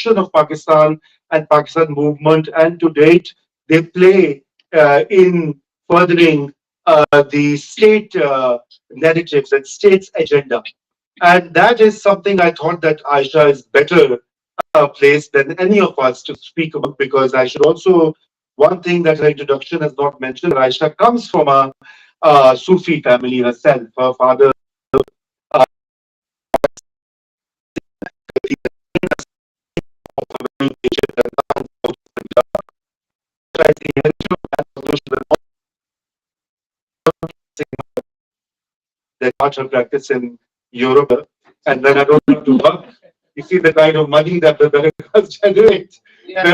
of Pakistan and Pakistan movement, and to date they play in furthering the state narratives and state's agenda. And that is something I thought that Aisha is better placed than any of us to speak about, because I should also, one thing that her introduction has not mentioned, Aisha comes from a Sufi family herself. Her father they got her practice in Europe, and then I don't have to work. You see the kind of money that the Dargahs generate. Yeah,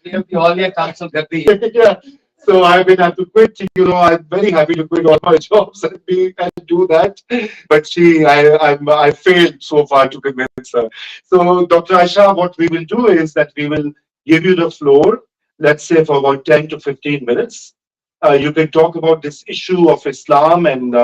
we have the Auliya Council that the yeah. So I've been had to quit. I'm very happy to quit all my jobs and do that. But I failed so far to convince her. So Dr. Aisha, what we will do is that we will give you the floor. Let's say for about 10 to 15 minutes. You can talk about this issue of Islam and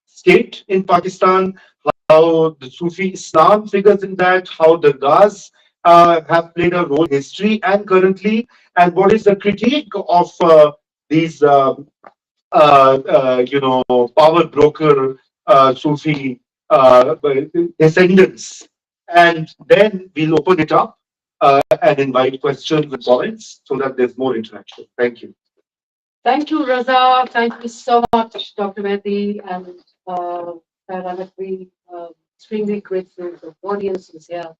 state in Pakistan, how the Sufi Islam figures in that, how the Dargahs have played a role in history and currently, and what is the critique of these, power broker Sufi descendants. And then we'll open it up and invite questions and comments so that there's more interaction. Thank you. Thank you, Raza. Thank you so much, Dr. Mehdi, and Farah. We extremely grateful for the audience who's here.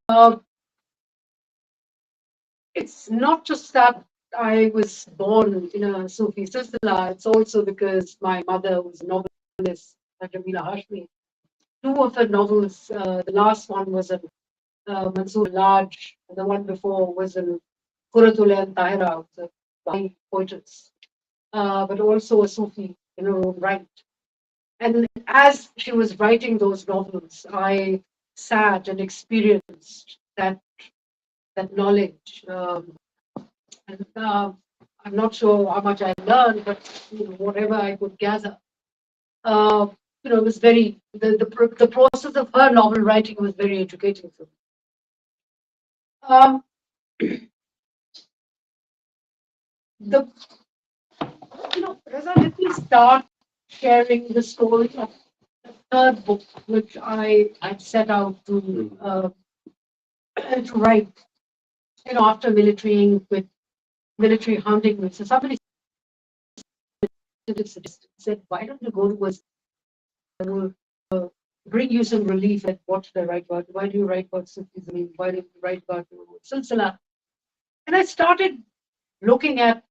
Uh, it's not just that I was born in a Sufi silsila, it's also because my mother was a novelist, Jamila Hashmi. Two of her novels, the last one was a Mansoor Large, and the one before was a Quratul and Tahira, the poetess, but also a Sufi in her own right. And as she was writing those novels, I sat and experienced that knowledge. And I'm not sure how much I learned, but whatever I could gather, uh, it was very the process of her novel writing was very educating for me. Um, the Reza, let me start sharing the story of the third book, which I set out to write. After military with military hunting me. So somebody said, "Why don't you go to a will bring you some relief at what should I write about? Why do you write about Sufism? Why do you write about Silsila?" And I started looking at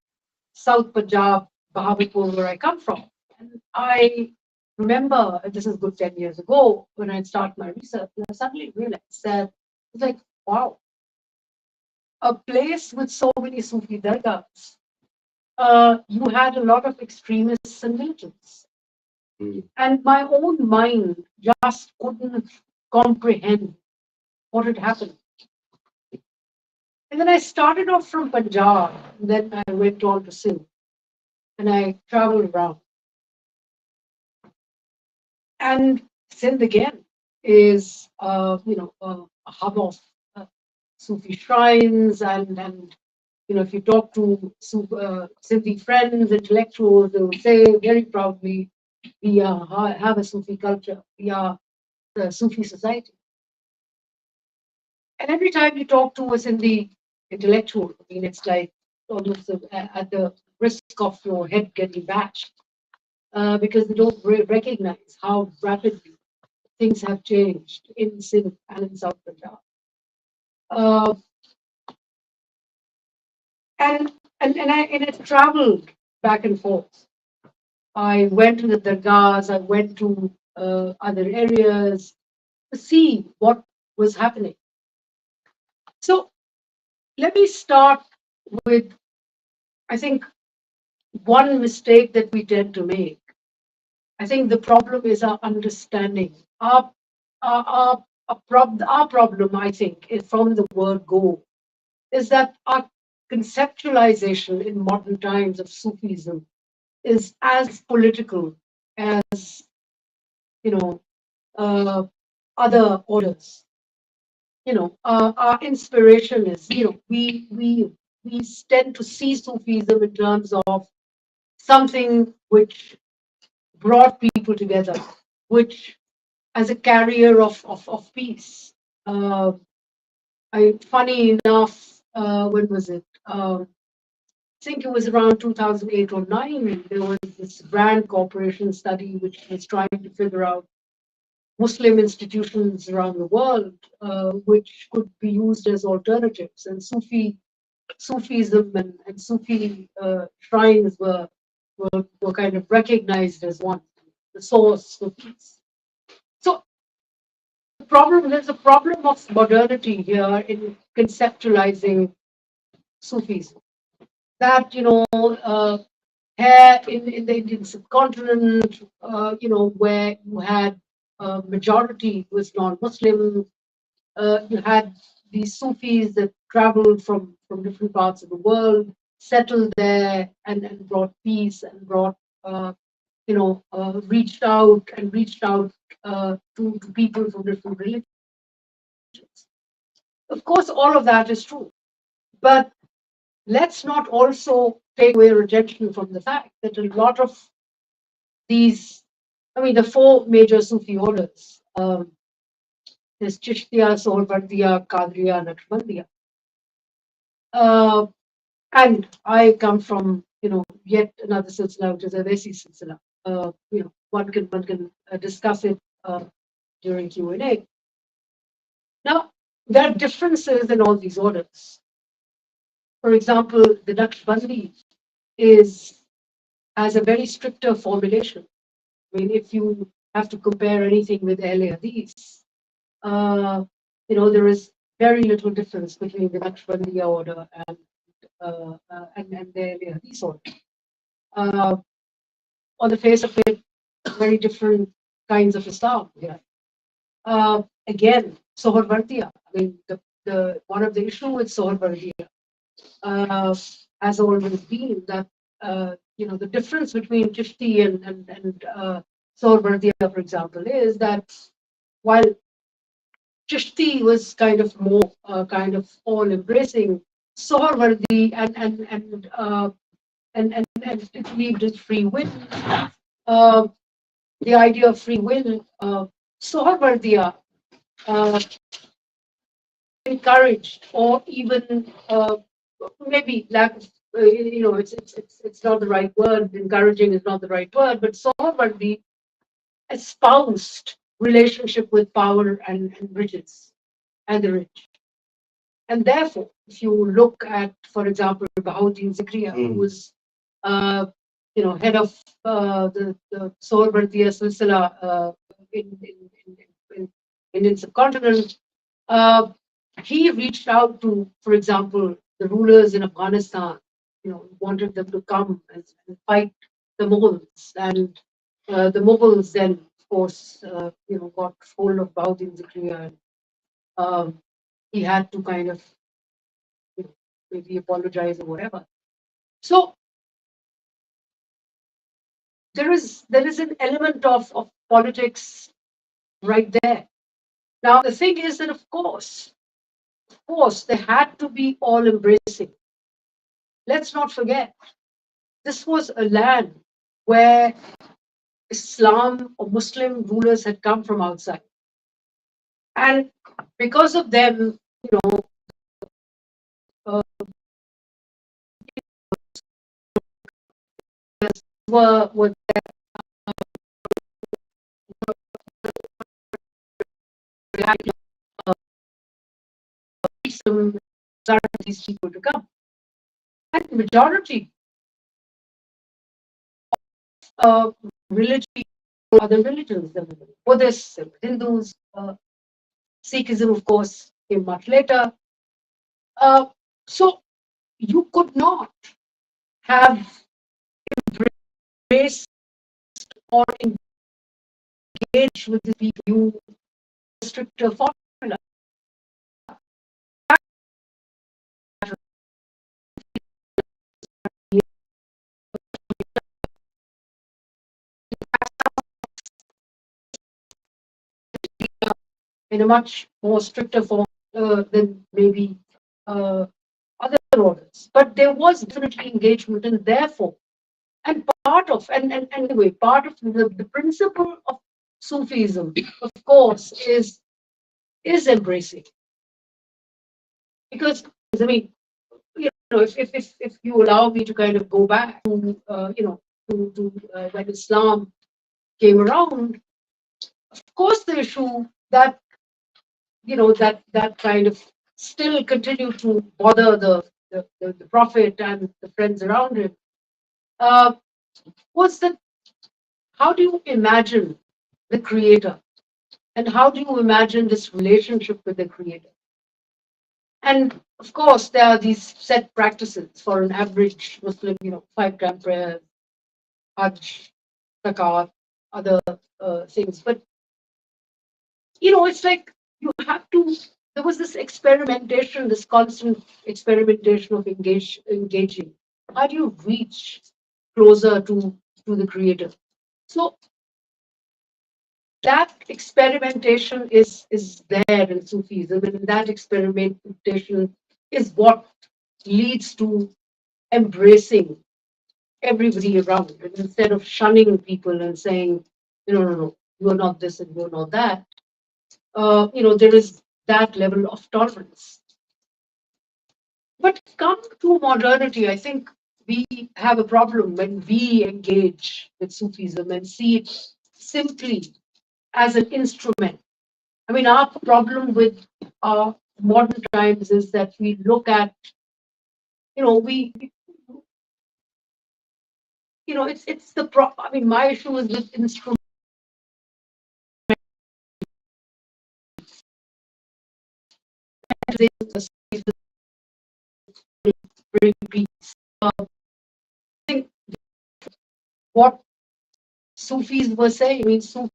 South Punjab, Bahawalpur, where I come from. And I remember, this is good 10 years ago, when I started my research, and I suddenly realized that it's like, wow, a place with so many Sufi dargahs, you had a lot of extremists and militants. And my own mind just couldn't comprehend what had happened. And then I started off from Punjab, and then I went on to Sindh, and I traveled around. And Sindh again is, a hub of Sufi shrines, and if you talk to Sindhi friends, intellectuals, they will say very proudly, we have a Sufi culture. We are the Sufi society. And every time you talk to a Sindhi intellectual, it's like almost at the risk of your head getting bashed, because they don't recognize how rapidly things have changed in Sindh and in South Punjab. Uh, and I traveled back and forth. I went to the dargahs, I went to other areas to see what was happening. So let me start with, I think, one mistake that we tend to make. I think the problem is our understanding. Our problem, I think, is from the word go, is that our conceptualization in modern times of Sufism is as political as other orders. our inspiration is, we tend to see Sufism in terms of something which brought people together, which as a carrier of peace. Uh, Funny enough, when was it? I think it was around 2008 or 9. There was this Rand Corporation study which was trying to figure out Muslim institutions around the world which could be used as alternatives, and Sufism and Sufi shrines were kind of recognized as one, the source for peace. So there's a problem of modernity here in conceptualizing Sufism. That here in the Indian subcontinent, where you had a majority was non-Muslim, you had these Sufis that traveled from different parts of the world, settled there, and brought peace and brought, reached out to people from different religions. Of course, all of that is true, but let's not also take away our attention from the fact that a lot of these, the four major Sufi orders, there's Chishtiya, Sohrawardiya, Qadriya, Naqshbandiya. And I come from, yet another silsila, which is a Vesi silsila. One can discuss it during Q&A. Now, there are differences in all these orders. For example, the Naqshbandi has a very stricter formulation. I mean, if you have to compare anything with Ahle Hadith, there is very little difference between the Naqshbandiya order and the Ahle Hadith order. On the face of it, very different kinds of Islam. Yeah. Again, Sohrawardiya. I mean, the one of the issue with Sohrawardiya has always been that the difference between Chishti and Sohrawardiya, for example, is that while Chishti was kind of more kind of all embracing, Sohrawardi and it believed in free will. The idea of free will, Sohrawardiya encouraged, or even maybe lack of, it's not the right word. Encouraging is not the right word, but Sohrawardi espoused relationship with power and riches and the rich. And therefore, if you look at, for example, Bahauddin Zikriya, who was head of the Sohrawardiya Silsila in Indian subcontinent, he reached out to, for example, the rulers in Afghanistan, wanted them to come and fight the Mughals. And the Mughals then, of course, got hold of Bahauddin Zikriya, and he had to kind of maybe apologize or whatever. So there is an element of politics right there. Now the thing is that of course they had to be all embracing. Let's not forget, this was a land where Islam or Muslim rulers had come from outside. And because of them, were some these people to come. And majority of religion, other religions, Buddhists, Hindus, Sikhism, of course, came much later. So you could not have embraced or engaged with the people you stricter formula. In a much more stricter form than maybe other orders. But there was definitely engagement, and therefore, and part of, and anyway, part of the principle of Sufism, of course, is embracing. Because, I mean, if you allow me to kind of go back to, to when Islam came around, of course, the issue that, that kind of still continued to bother the Prophet and the friends around him, uh, was that how do you imagine the Creator? And how do you imagine this relationship with the Creator? And of course, there are these set practices for an average Muslim, 5 time prayer, Hajj, Zakat, other things. But, it's like you have to, there was this experimentation, this constant experimentation of engaging. How do you reach closer to the Creator? So that experimentation is there in Sufism, and that experimentation is what leads to embracing everybody around. And instead of shunning people and saying, no, you're not this and you're not that, there is that level of tolerance. But come to modernity, I think we have a problem when we engage with Sufism and see it simply as an instrument. I mean, our problem with our modern times is that we look at, we, it's the I mean, my issue is with instrument. Bring peace. I think what Sufis were saying, I mean, Sufi,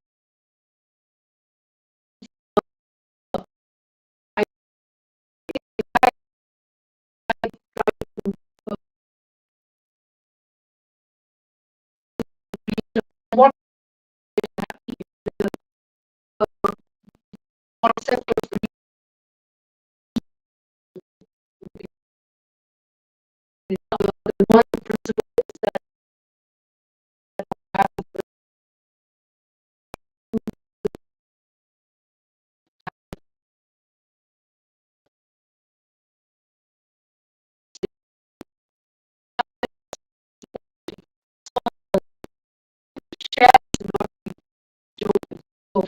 what concept of one principle shared of,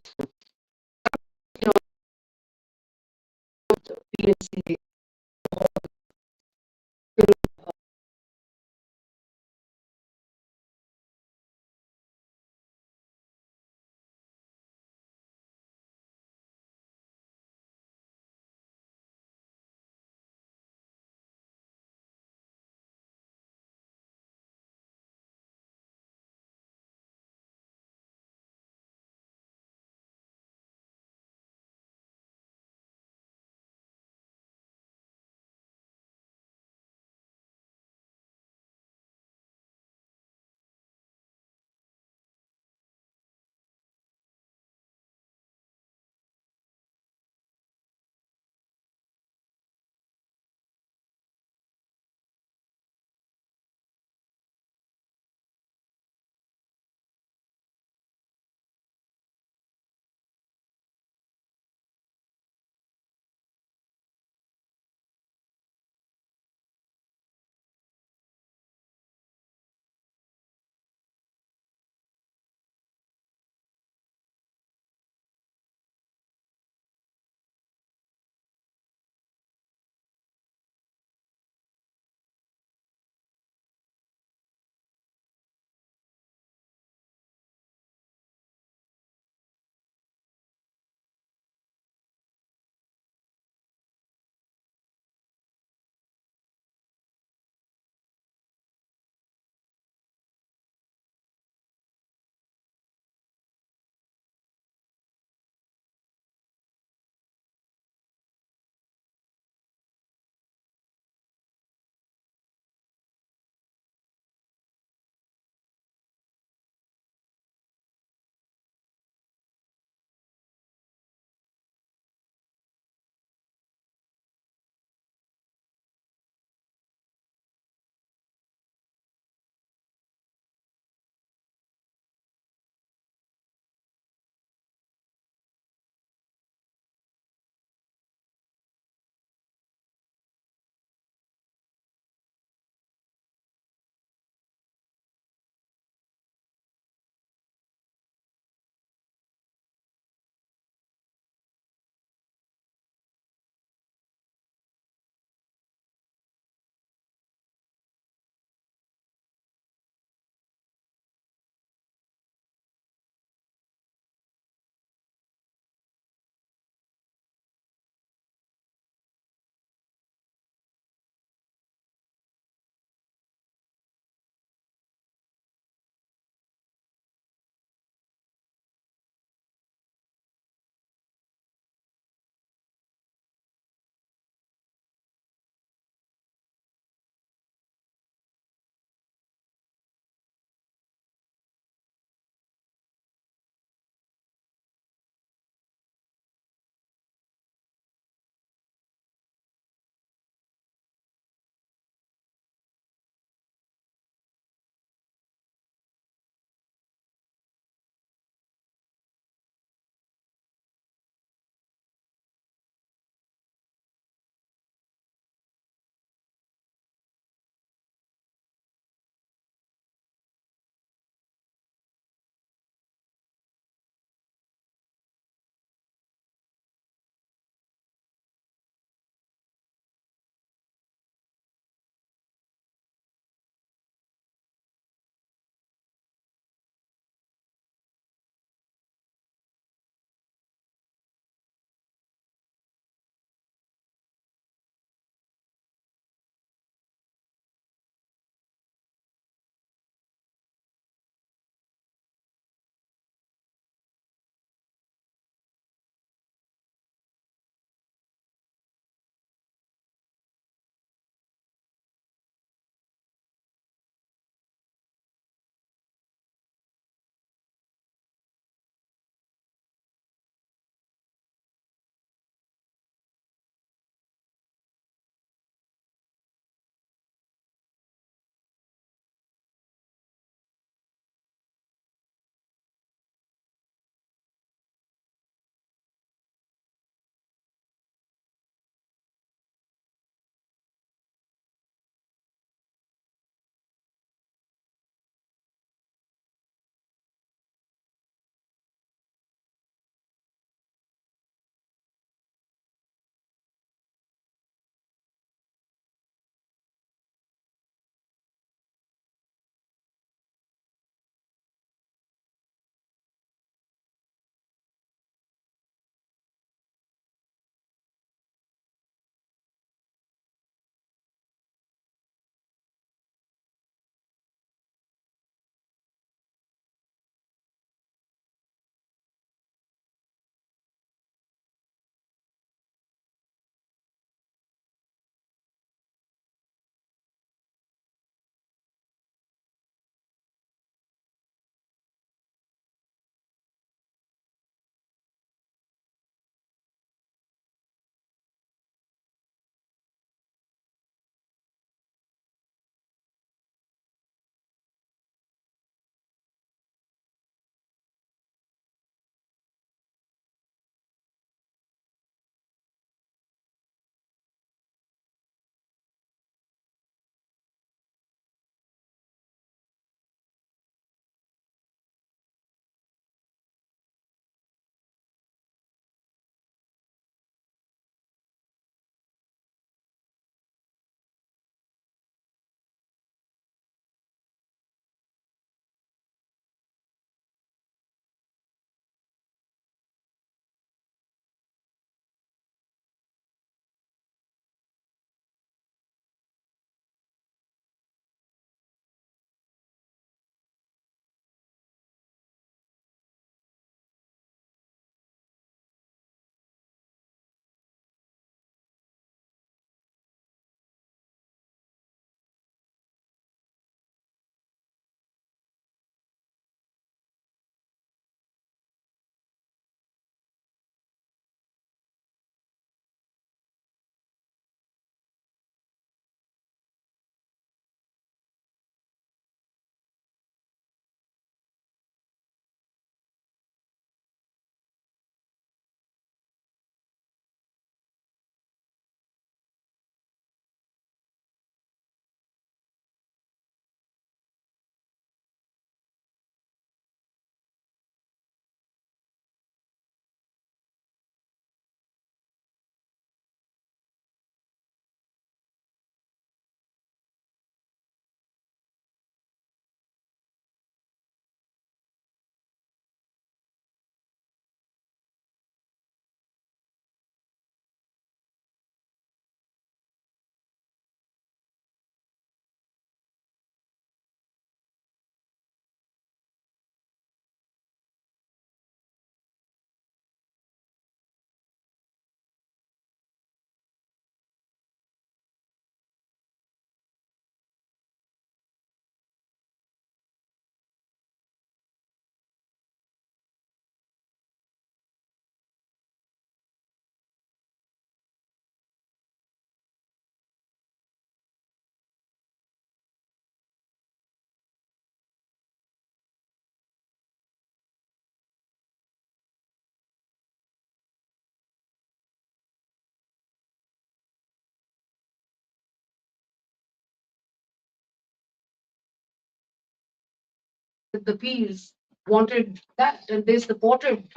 you know, PNC, the peers wanted that, and they supported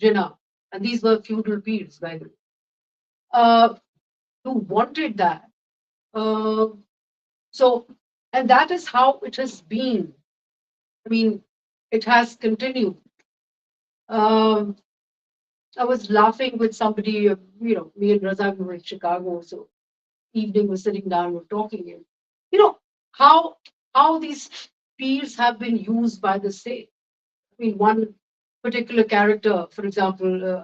Jinnah. And these were feudal peers, by the way, who wanted that. Uh, so, and that is how it has been. I mean, it has continued. Um, I was laughing with somebody, me and Raza, we were in Chicago, so evening we're sitting down, we're talking, and you know how these peers have been used by the state. I mean, one particular character, for example,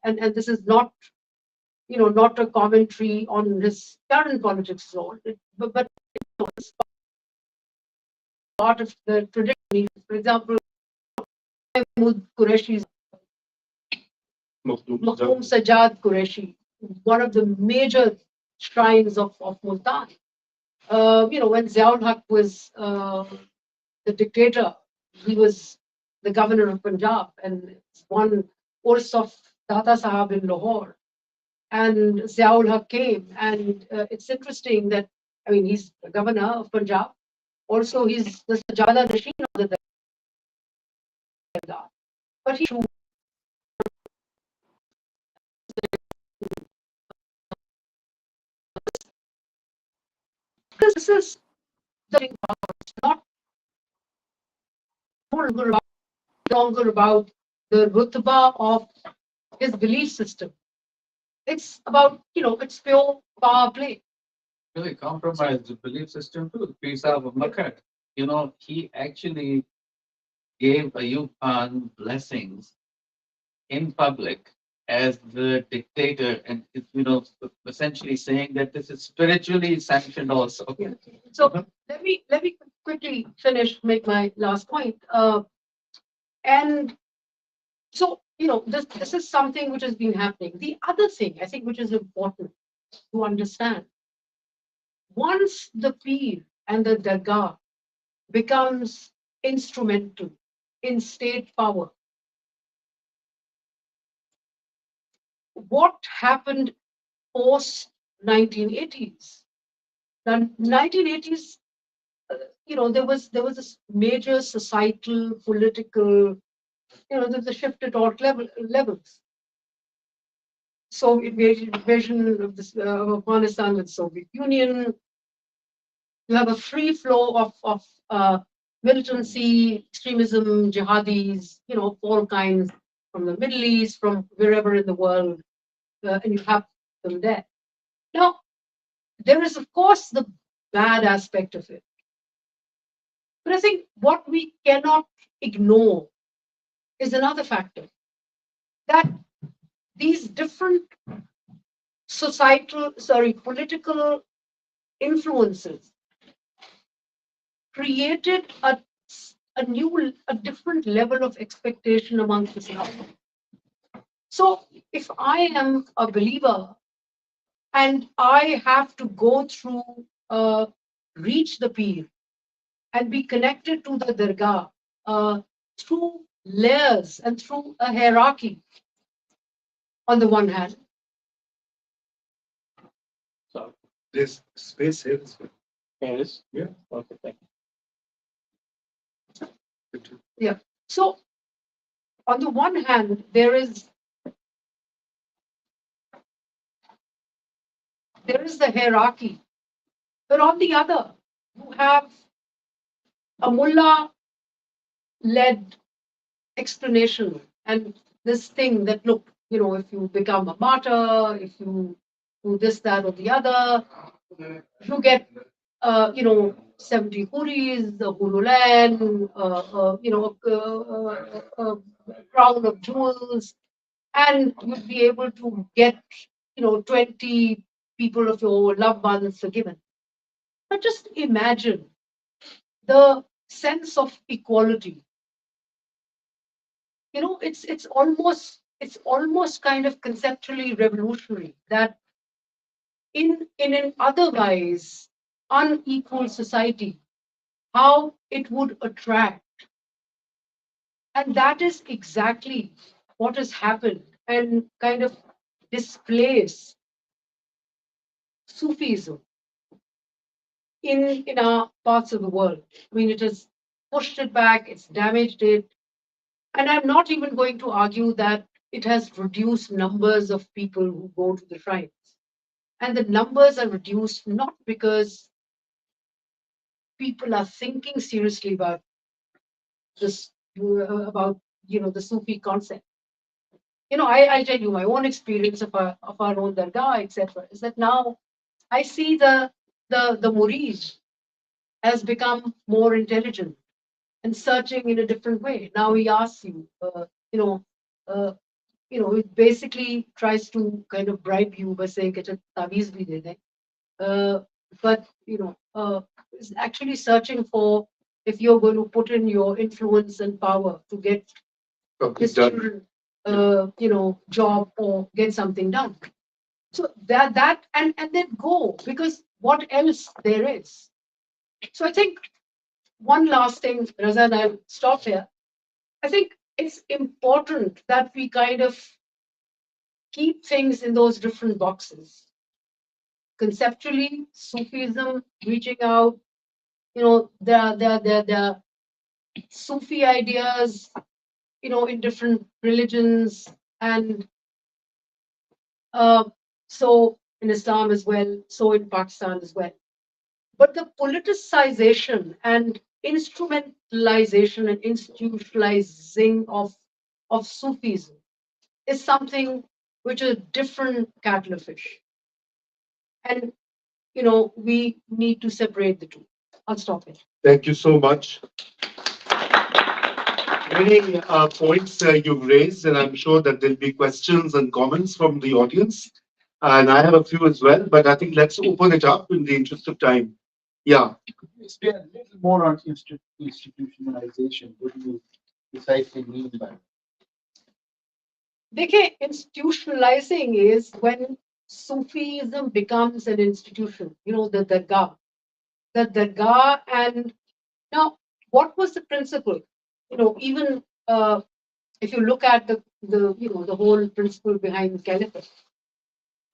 and this is not, not a commentary on his current politics at all, but it's part of the tradition. For example, Mahmoud Qureshi's Makhdoom Sajjad Qureshi, one of the major shrines of Multan. When Ziaul Haq was the dictator, he was the governor of Punjab, and one Urs of Data Sahab in Lahore. And Ziaul Haq came, and it's interesting that, I mean, he's the governor of Punjab. Also, he's the Sajjada Nashin of the Dargah. But this is the thing, it's not longer about the rutba of his belief system. It's about, it's pure power play. Really compromised the belief system too. Piece of Makkah. He actually gave Ayub Khan blessings in public as the dictator, and essentially saying that this is spiritually sanctioned also. Yeah. So let me quickly finish, make my last point. And so, this is something which has been happening. The other thing I think which is important to understand, once the peer and the dargah becomes instrumental in state power, what happened post 1980s? Now, 1980s, there was this major societal, political, there's a shift at all levels. Soviet invasion of Afghanistan with Soviet Union. You have a free flow of militancy, extremism, jihadis, all kinds from the Middle East, from wherever in the world, and you have them there. Now, there is, of course, the bad aspect of it. But I think what we cannot ignore is another factor, that these different political influences created a different level of expectation amongst the society. So if I am a believer and I have to go through, reach the peer and be connected to the dargah through layers and through a hierarchy on the one hand. So This space here is Paris. Yeah. Okay, thank you. good. So on the one hand, there is the hierarchy, but on the other, you have a mullah-led explanation and this thing that, look, if you become a martyr, if you do this, that, or the other, you get, 70 huris, a hululan, a crown of jewels, and you'd be able to get, 20 people of your loved ones forgiven. But just imagine the sense of equality. It's almost kind of conceptually revolutionary that in an otherwise unequal society, how it would attract. And that is exactly what has happened and kind of displace Sufism in our parts of the world. I mean, it has pushed it back, it's damaged it. And I'm not even going to argue that it has reduced numbers of people who go to the shrines. And the numbers are reduced not because people are thinking seriously about this, about the Sufi concept. I tell you my own experience of our own dargah, etc. Is that now I see the murid has become more intelligent and searching in a different way. Now he asks you, you know, uh, it basically tries to kind of bribe you by saying, "Get a taviz bhi de de." Uh, but is actually searching for if you're going to put in your influence and power to get his children, job or get something done. So that and then go, because what else there is? So I think one last thing, Raza, and I'll stop here. I think it's important that we kind of keep things in those different boxes. Conceptually, Sufism, reaching out, the Sufi ideas, in different religions, and uh, so in Islam as well, so in Pakistan as well. But the politicization and instrumentalization and institutionalizing of Sufism is something which is a different kettle of fish. And we need to separate the two. I'll stop it. Thank you so much. Many points you've raised, and I'm sure that there'll be questions and comments from the audience. And I have a few as well, but I think let's open it up in the interest of time. Yeah. Explain a little more on institutionalization. What do you precisely mean by it? Dekhe, institutionalizing is when Sufism becomes an institution, the dargah. The dargah, and now, what was the principle? Even if you look at the whole principle behind caliphate,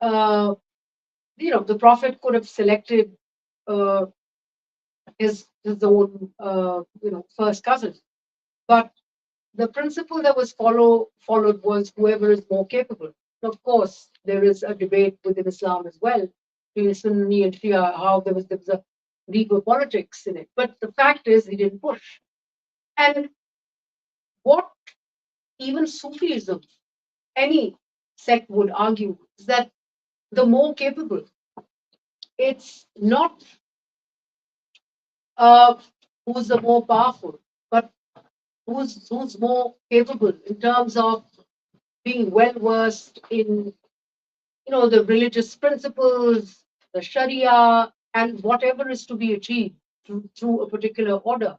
uh, the Prophet could have selected uh, his own first cousin, but the principle that was followed was whoever is more capable. Of course, there is a debate within Islam as well between Sunni and Shia, how there was a legal politics in it. But the fact is, he didn't push. And what even Sufism, any sect would argue, is that the more capable, it's not uh, who's the more powerful, but who's more capable in terms of being well versed in the religious principles, the Sharia, and whatever is to be achieved through a particular order.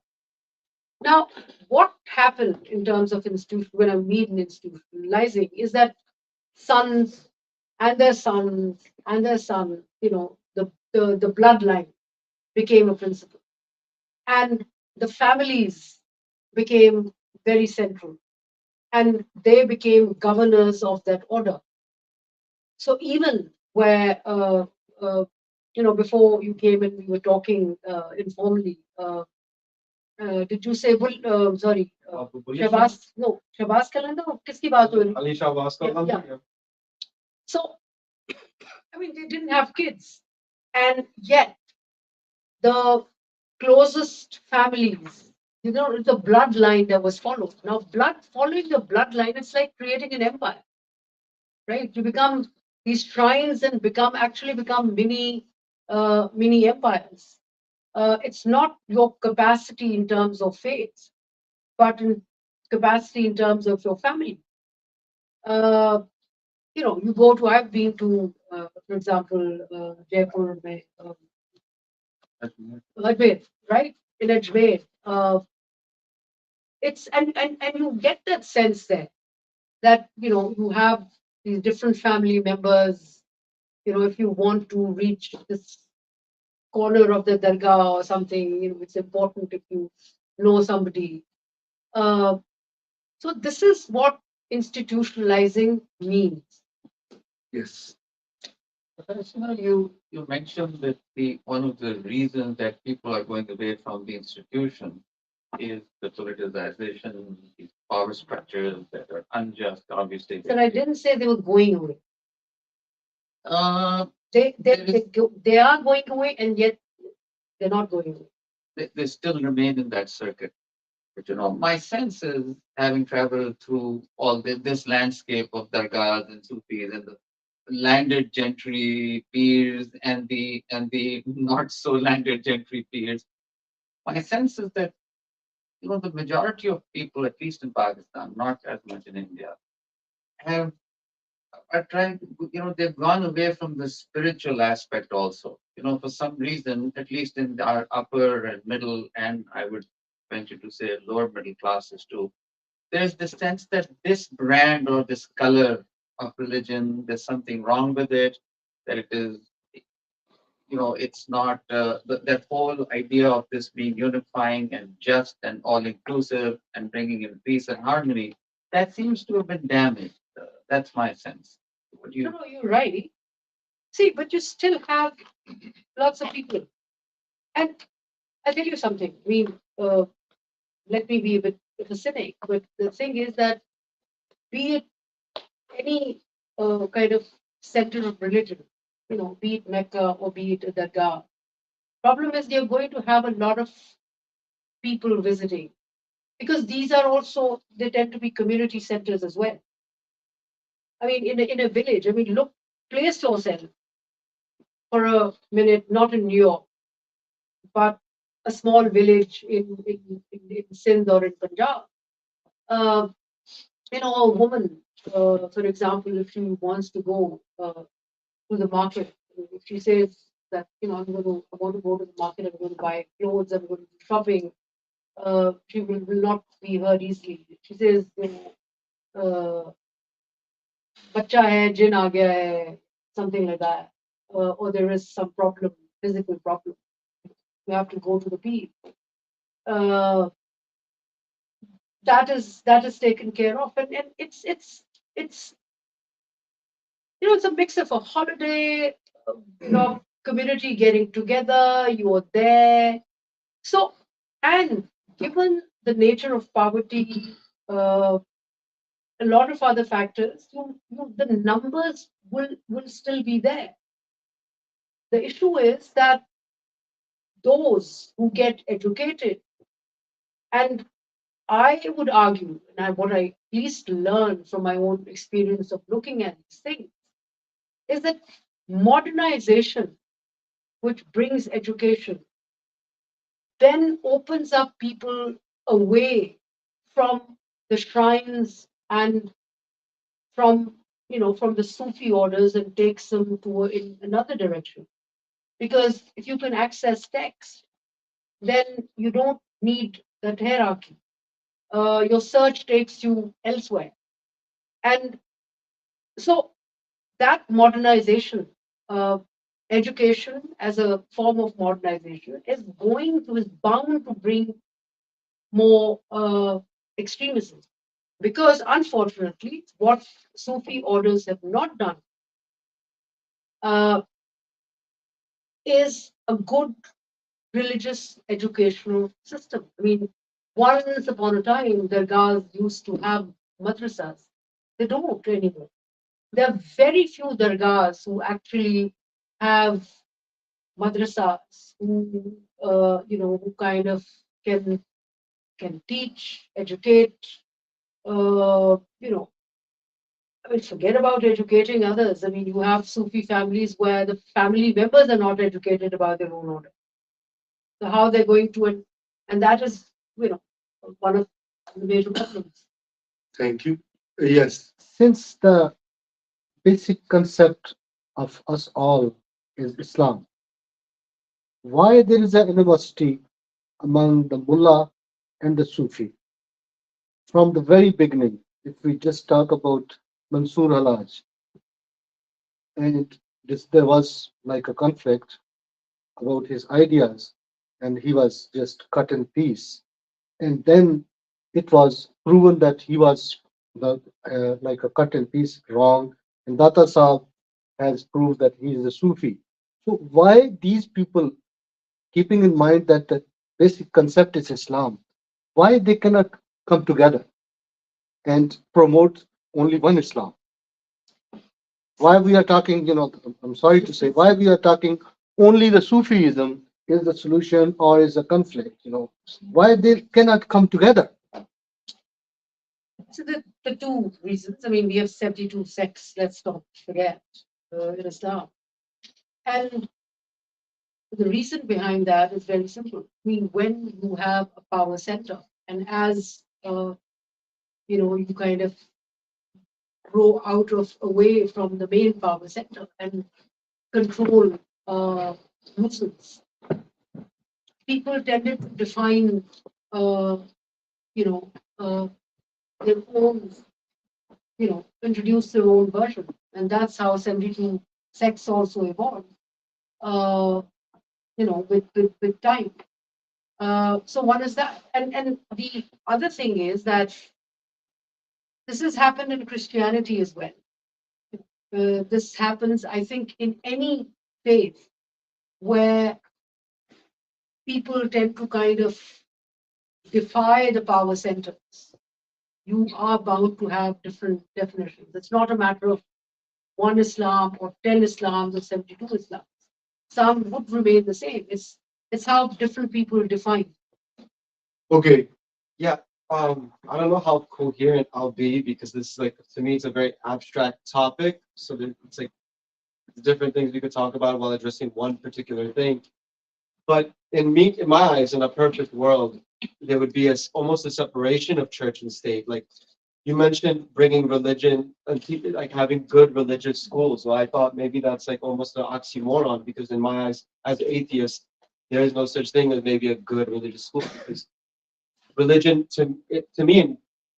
Now, what happened in terms of institution when I mean institutionalizing is that sons and their sons and their son, the bloodline became a principle, and the families became very central, and they became governors of that order. So even where before you came in, we were talking informally. Did you say sorry? Shabazz? No, Shabazz Kalanda. किसकी बात हो रही? Ayesha Siddiqa. Yeah. So I mean, they didn't have kids, and yet the closest families, the bloodline that was followed. Now, following the bloodline, it's like creating an empire, right? You become these shrines and become mini empires. It's not your capacity in terms of faith, but in capacity in terms of your family. Uh, you go to. I've been to, for example, Jaipur, Ajmer, right? In Ajmer, it's and you get that sense there that you have these different family members. If you want to reach this corner of the dargah or something, it's important if you know somebody. Uh, so this is what institutionalizing means. Yes. You mentioned that one of the reasons that people are going away from the institution is the politicization, these power structures that are unjust, obviously. Sir, I didn't say they were going away. Uh, They are going away, and yet they're not going away. they still remain in that circuit. But my sense is, having traveled through all this landscape of dargahs and sufis and the landed gentry peers and the not so landed gentry peers, my sense is that the majority of people, at least in Pakistan, not as much in India, have are trying to, they've gone away from the spiritual aspect also. For some reason, at least in our upper and middle, and I would venture to say lower middle classes too, there's the sense that this brand or this color of religion, there's something wrong with it, that it is, it's not that whole idea of this being unifying and just and all inclusive and bringing in peace and harmony, that seems to have been damaged. That's my sense. What do you? No, you're right. See, but you still have lots of people. And I'll tell you something. I mean, let me be a bit of a cynic, but the thing is that be it any kind of center of religion, be it Mecca or be it Dargah, problem is you're going to have a lot of people visiting because these are also, they tend to be community centers as well. I mean, in a village, I mean, look, place yourself for a minute, not in New York, but a small village in Sindh or in Punjab. Uh, a woman, for example, if she wants to go to the market, if she says that, I want to go to the market, I'm going to buy clothes, I'm going to do shopping, she will not be heard easily. She says, बच्चा है, jinn aa gaya hai, something like that, or there is some problem, physical problem. You have to go to the pir. Uh, that is taken care of, and it's it's a mix of a holiday, community getting together. You are there, so and given the nature of poverty, a lot of other factors, the numbers will still be there. The issue is that those who get educated, and I would argue, and what I at least learned from my own experience of looking at these things, is that modernization, which brings education, then opens up people away from the shrines and from from the Sufi orders and takes them in another direction. Because if you can access text, then you don't need that hierarchy. Your search takes you elsewhere. And so that modernization, uh, education as a form of modernization, is bound to bring more extremism. Because unfortunately, what Sufi orders have not done uh, is a good religious educational system. I mean, once upon a time, dargahs used to have madrasas. They don't anymore. There are very few dargahs who actually have madrasas, who kind of can teach, educate. You know, I mean, forget about educating others. I mean, you have Sufi families where the family members are not educated about their own order. So how they're going to, and that is, one of the major problems. Thank you. Yes. Since the basic concept of us all is Islam, why there is a university among the mullah and the Sufi from the very beginning? If we just talk about Mansur Halaj, and there was like a conflict about his ideas, and he was just cut in piece. And then it was proven that he was like a cut and piece wrong. And Data Saab has proved that he is a Sufi. So why these people, keeping in mind that the basic concept is Islam, why they cannot come together and promote only one Islam? Why we are talking, I'm sorry to say, why we are talking only the Sufism is the solution or is a conflict, why they cannot come together? So the two reasons, I mean, we have 72 sects, let's not forget, in Islam. And the reason behind that is very simple. I mean, when you have a power center, and as you kind of grow out of away from the main power center and control Muslims, people tended to define, you know, their own, introduce their own version, and that's how 72 sects also evolved. Uh, with time. So one is that, and the other thing is that this has happened in Christianity as well. This happens, I think, in any faith where people tend to kind of defy the power centers. You are bound to have different definitions. It's not a matter of one Islam or 10 Islams or 72 Islams. Some would remain the same. It's how different people define. Okay. Yeah, I don't know how coherent I'll be because this is like to me it's a very abstract topic. So it's like different things we could talk about while addressing one particular thing. But in my eyes, in a perfect world, there would be almost a separation of church and state. Like you mentioned, bringing religion and like having good religious schools. Well, I thought maybe that's like almost an oxymoron because in my eyes, as an atheist, there is no such thing as maybe a good religious school because religion to me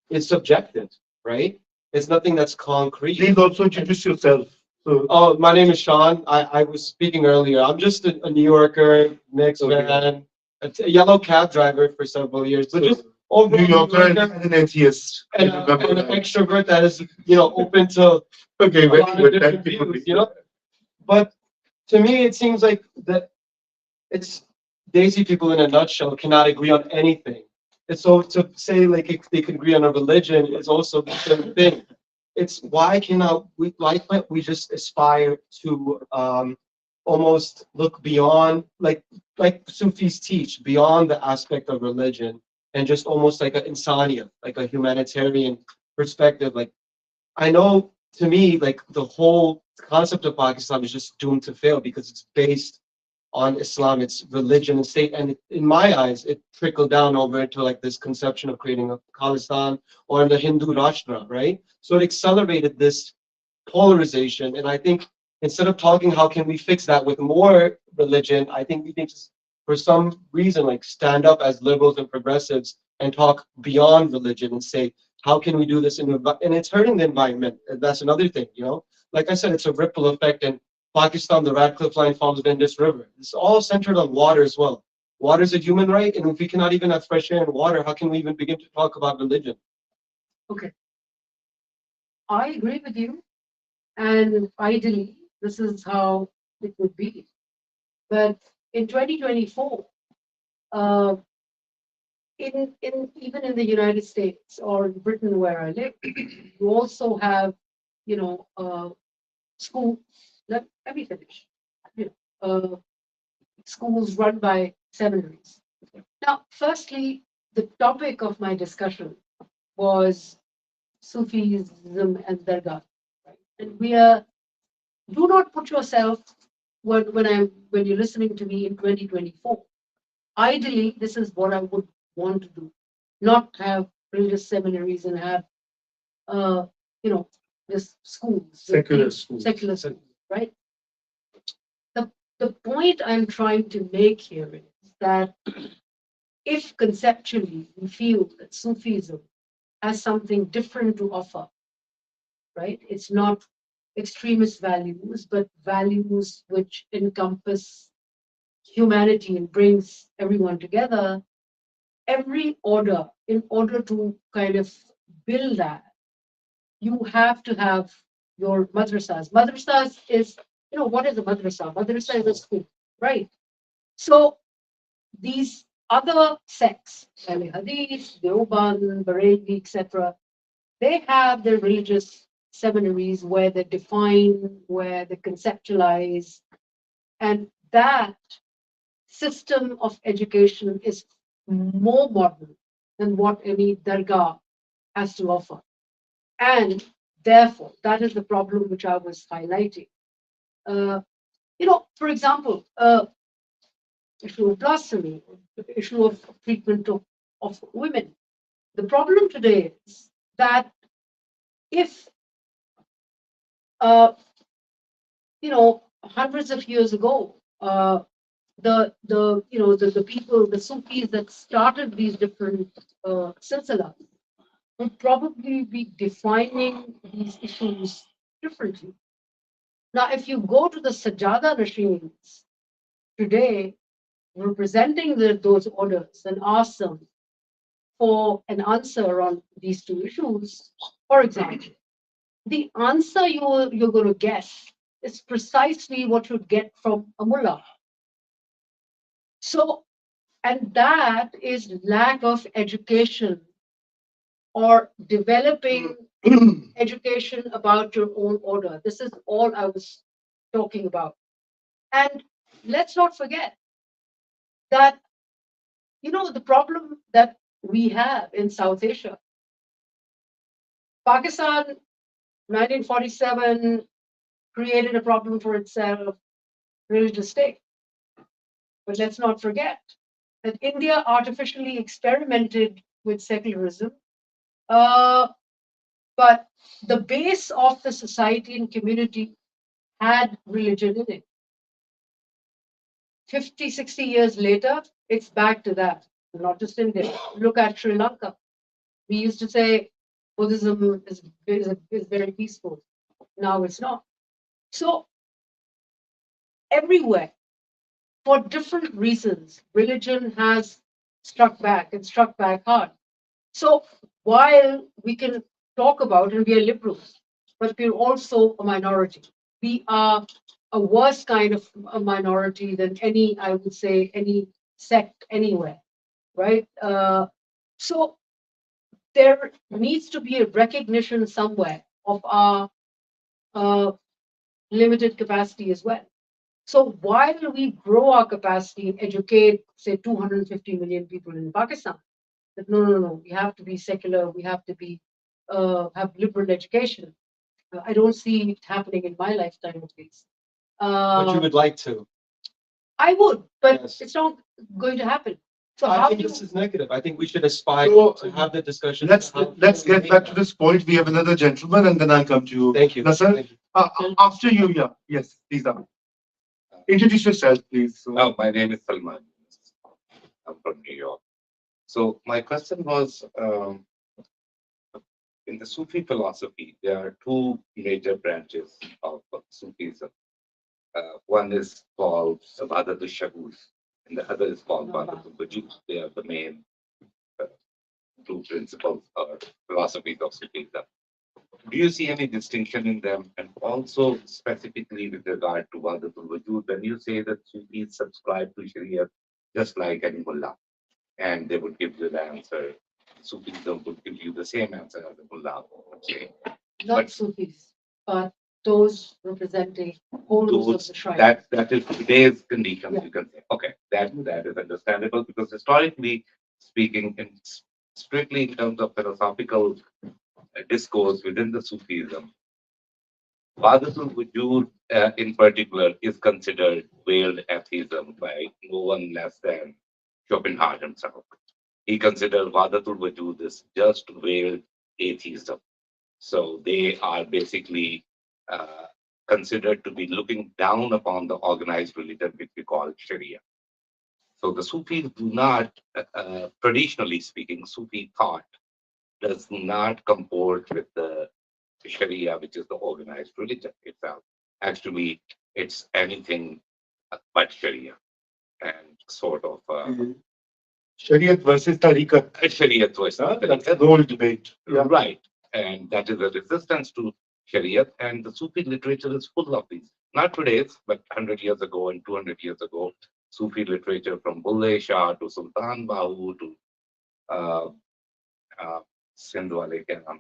is subjective, right? It's nothing that's concrete. Please also introduce yourself. So, Oh, my name is Sean. I was speaking earlier. I'm just a New Yorker, mixed Okay. van, a yellow cab driver for several years. So So, just overall New Yorker and an atheist. and, I a, remember and an that. extrovert that is, open to Okay, a very lot of good. different Thank you for views, being here. But to me, it seems like that it's Daisy people in a nutshell cannot agree on anything. And so to say like if they can agree on a religion is also the same thing. It's why can't we just aspire to almost look beyond like Sufis teach beyond the aspect of religion and just almost like an insania, like a humanitarian perspective. Like I know to me, like the whole concept of Pakistan is just doomed to fail because it's based on Islam, its religion and state. And in my eyes, it trickled down over into like this conception of creating a Khalistan or the Hindu Rashtra, right? So it accelerated this polarization. And I think instead of talking how can we fix that with more religion, I think we need to, for some reason, like stand up as liberals and progressives and talk beyond religion and say, how can we do this and it's hurting the environment. And that's another thing, Like I said, it's a ripple effect. And Pakistan, the Radcliffe Line follows the Indus River. It's all centered on water as well. Water is a human right, and if we cannot even have fresh air and water, how can we even begin to talk about religion? Okay, I agree with you, and ideally, this is how it would be. But in 2024, uh, in even in the United States or in Britain where I live, you also have, school. Let me finish. Schools run by seminaries. Now, firstly, the topic of my discussion was Sufism and Dargah. Right? And do not put yourself when you're listening to me in 2024. Ideally, this is what I would want to do, not have religious seminaries and have, uh, you know, this schools, Secular schools. secular schools, right? The point I'm trying to make here is that if conceptually we feel that Sufism has something different to offer, right? It's not extremist values, but values which encompass humanity and brings everyone together. Every order, in order to kind of build that, you have to have your madrasas. Madrasas is, what is a madrasa? Madrasa is a school, right? So these other sects, Ahl Hadith, Deoband, Bareilly, etc., they have their religious seminaries where they define, where they conceptualize, and that system of education is more modern than what any dargah has to offer. And therefore, that is the problem which I was highlighting. Uh, for example, issue of blasphemy, issue of treatment of women. The problem today is that if, uh, hundreds of years ago, the people, the Sufis that started these different silsilas would probably be defining these issues differently. Now, if you go to the Sajada regimes today, representing those orders and ask them for an answer on these two issues, for example, the answer you're going to get is precisely what you'd get from a mullah. So, and that is lack of education or developing education about your own order. This is all I was talking about. And let's not forget that, the problem that we have in South Asia. Pakistan, 1947, created a problem for itself, religious state. But let's not forget that India artificially experimented with secularism, but the base of the society and community had religion in it. 50, 60 years later, it's back to that, not just India. Look at Sri Lanka. We used to say Buddhism is very peaceful. Now it's not. So everywhere, for different reasons, religion has struck back and struck back hard. So while we can talk about, and we are liberals, but we're also a minority. We are a worse kind of a minority than any, I would say, any sect anywhere, right? So there needs to be a recognition somewhere of our uh, limited capacity as well. So while we grow our capacity and educate, say, 250 million people in Pakistan, that no, we have to be secular, we have to be have liberal education. I don't see it happening in my lifetime, at least. But you would like to. I would, but Yes. it's not going to happen. So I how think do this is negative. I think we should aspire So, to have the discussion. Let's get back to this point. We have another gentleman, and then I'll come to you. Thank you. Nasser, Thank you. after you, yeah, yes, please. Introduce yourself, please. Oh, my name is Salman. I'm from New York. So my question was, in the Sufi philosophy, there are two major branches of Sufism. One is called Sabadat al-Shahud, and the other is called Wadat al-Wujud. They are the main uh, two principles or philosophies of Sufism. Do you see any distinction in them? And also specifically with regard to Wadat al-Wujud, when you say that Sufis subscribe to Sharia just like any mullah, and they would give you the answer. Sufism would give you the same answer as the mullah would say. not But- Sufis, but those representing holders of Those the shrine? that is today's conditions, Yeah. you can say. Okay, that is understandable because historically speaking, strictly in terms of philosophical discourse within the Sufism, Wahdatul Wujud in particular is considered veiled atheism by no one less than Schopenhauer himself. He considered Wahdatul Wujud as just veiled atheism. So they are basically considered to be looking down upon the organized religion, which we call Sharia. So the Sufis do not, traditionally speaking, Sufi thought does not comport with the Sharia, which is the organized religion itself. Actually, it's anything but Sharia and sort of Shariat versus Tariqat. Sharia versus That's the whole debate. Yeah. Right. And that is a resistance to Sharia. And the Sufi literature is full of these. Not today's, but 100 years ago and 200 years ago. Sufi literature from Bulle Shah to Sultan Bahu to uh, uh, Sindh wale kya naam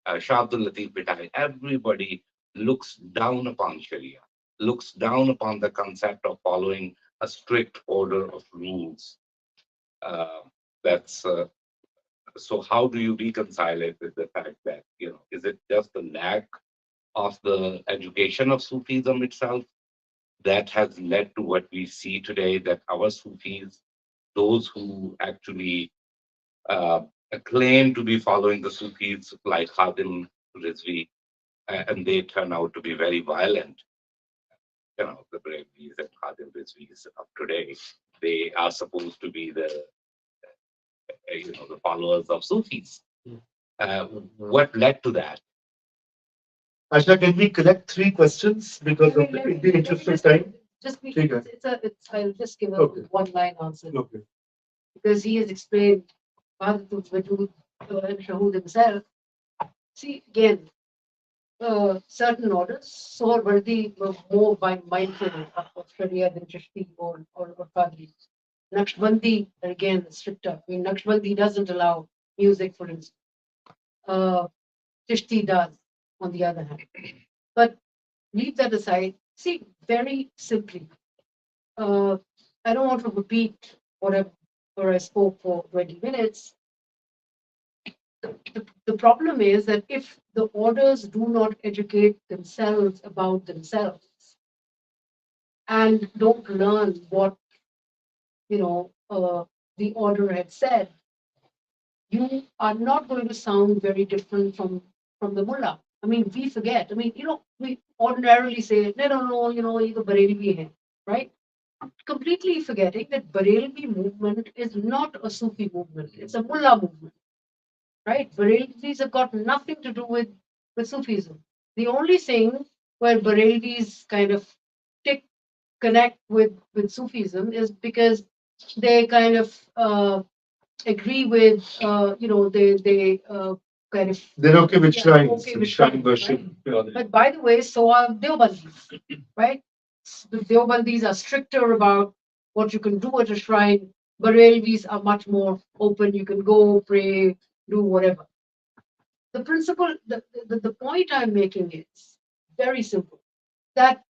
hai, Shah Abdul Latif Bhittai. Everybody looks down upon Sharia, looks down upon the concept of following a strict order of rules. Uh, that's so. How do you reconcile it with the fact that is it just the lack of the education of Sufism itself that has led to what we see today? That our Sufis, those who actually uh, claim to be following the Sufis like Khadim Rizvi, and they turn out to be very violent. The Brahmis and Khadim Rizvis of today, they are supposed to be the followers of Sufis. Uh, what led to that? Asha, can we collect three questions because of Let the, me- in the let me interest of just- time? Just be, Take it. I'll just give a Okay. one line answer Okay. because he has explained Bhagavad Gita and Shahud himself. See, again, certain orders so are worthy more by mindful of Sharia than Chishti or Qadri. Naqshbandi, again, stricter. I mean, Naqshbandi doesn't allow music, for instance. Chishti does, on the other hand. But leave that aside. See, very simply, uh, I don't want to repeat whatever I spoke for 20 minutes. The problem is that if the orders do not educate themselves about themselves and don't learn what the order had said, you are not going to sound very different from the mullah. I mean, we forget. I mean, we ordinarily say, no, no, no, ये तो बरेलवी है, right? Completely forgetting that Barelvi movement is not a Sufi movement; it's a mullah movement, right? Barelvis have got nothing to do with Sufism. The only thing where Barelvis kind of tick connect with Sufism is because they kind of agree with they kind of They're okay with yeah, shrines, okay and with shrine shrines, worship. right? But by the way, so are Deobandis, right? The Deobandis are stricter about what you can do at a shrine. Barelvis are much more open. You can go pray, do whatever. The principle, the point I'm making is very simple. That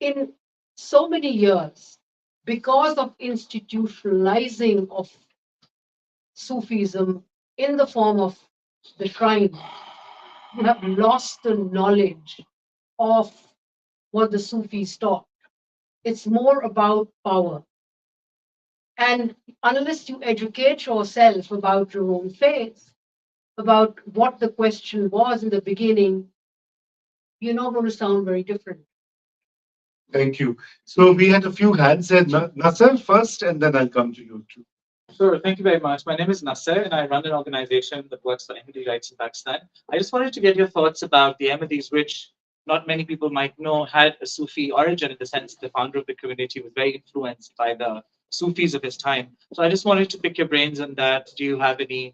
in so many years, because of institutionalizing of Sufism in the form of the shrine, you have lost the knowledge of what the Sufis taught. It's more about power. And unless you educate yourself about your own faith, about what the question was in the beginning, you're not going to sound very different. Thank you. So we had a few hands there. Nasser first, and then I'll come to you too. Sure, thank you very much. My name is Nasser, and I run an organization that works for Ahmadi rights in Pakistan. I just wanted to get your thoughts about the Ahmadis, which not many people might know had a Sufi origin in the sense the founder of the community was very influenced by the Sufis of his time. So I just wanted to pick your brains on that. Do you have any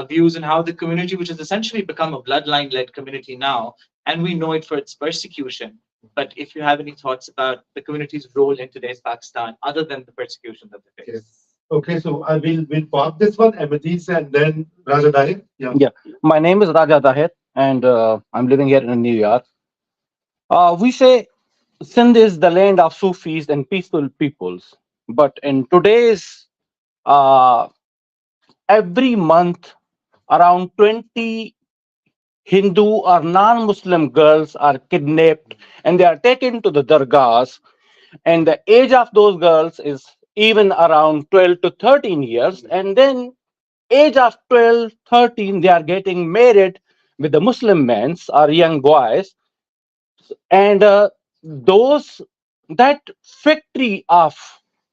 views on how the community, which has essentially become a bloodline-led community now, and we know it for its persecution, but if you have any thoughts about the community's role in today's Pakistan, other than the persecution that they face? Yes. Okay, so I will park this one, Ahmadis, and then Raza Dahir. Yeah. Yeah, my name is Raja Tahir, and I'm living here in New York. We say Sindh is the land of Sufis and peaceful peoples, but in today's uh, every month, around 20 Hindu or non-Muslim girls are kidnapped and they are taken to the dargahs, and the age of those girls is even around 12 to 13 years, and then age of 12, 13, they are getting married with the Muslim men or young boys. And those that factory of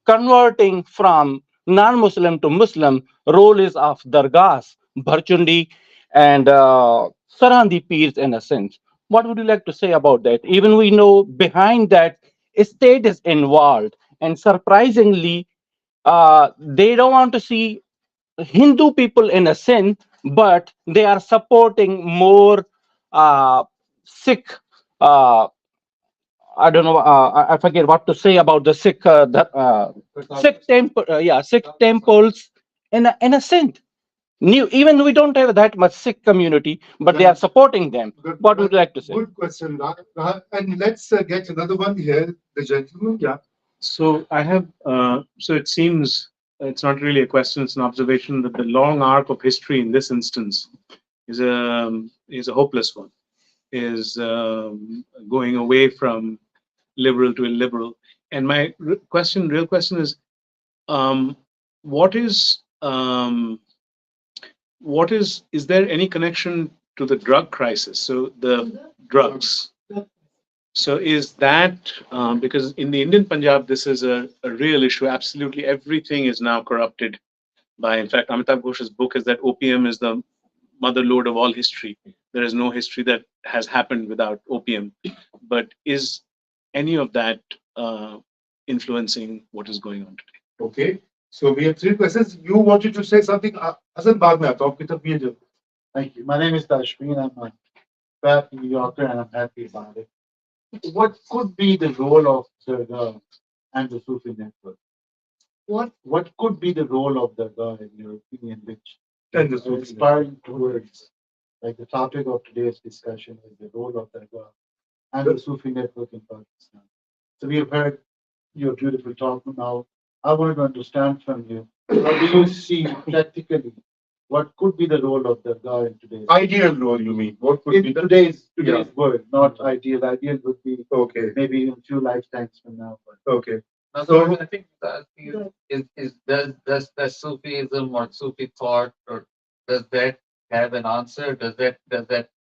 converting from non-Muslim to Muslim role is of Dargahs, Bharchundi, and Sarandi Peers in a sense. What would you like to say about that? Even we know behind that state is involved, and surprisingly, they don't want to see Hindu people in a sin, but they are supporting more Sikh, uh, I don't know. I forget what to say about the Sikh, Sikh temple. Sikh temples. In a sense, new. Even we don't have that much Sikh community, but they are supporting them. What would you like to say? Good question, and let's get another one here. The gentleman, yeah. So I have, so it seems it's not really a question, it's an observation that the long arc of history in this instance is a hopeless one, is going away from liberal to illiberal. And my real question is, um, what is there any connection to the drug crisis? So the drugs. So is that because in the Indian Punjab, this is a real issue. Absolutely everything is now corrupted by, in fact, Amitabh Ghosh's book is that opium is the mother lode of all history. There is no history that has happened without opium. But is any of that influencing what is going on today? Okay. So we have three questions. You wanted to say something? Hassan, baad mein aata hu. Aapki tabiyat jo. Thank you. My name is Tashmeen. I'm a fat New Yorker and I'm happy about it. What could be the role of Dargah and the Sufi network? What could be the role of Dargah in your opinion, which And the is Sufi inspiring towards, like the topic of today's discussion is the role of Dargah and the Sufi network in Pakistan. So we have heard your beautiful talk now. I wanted to understand from you, how do you see practically what could be the role of Dargah in today's Ideal role, you mean? What could in be the today's Yeah. world, not ideal. Ideal would be Okay. maybe in a few lifetimes from now. But Okay. So I think that is does Sufism or Sufi thought, or does that have an answer? Does that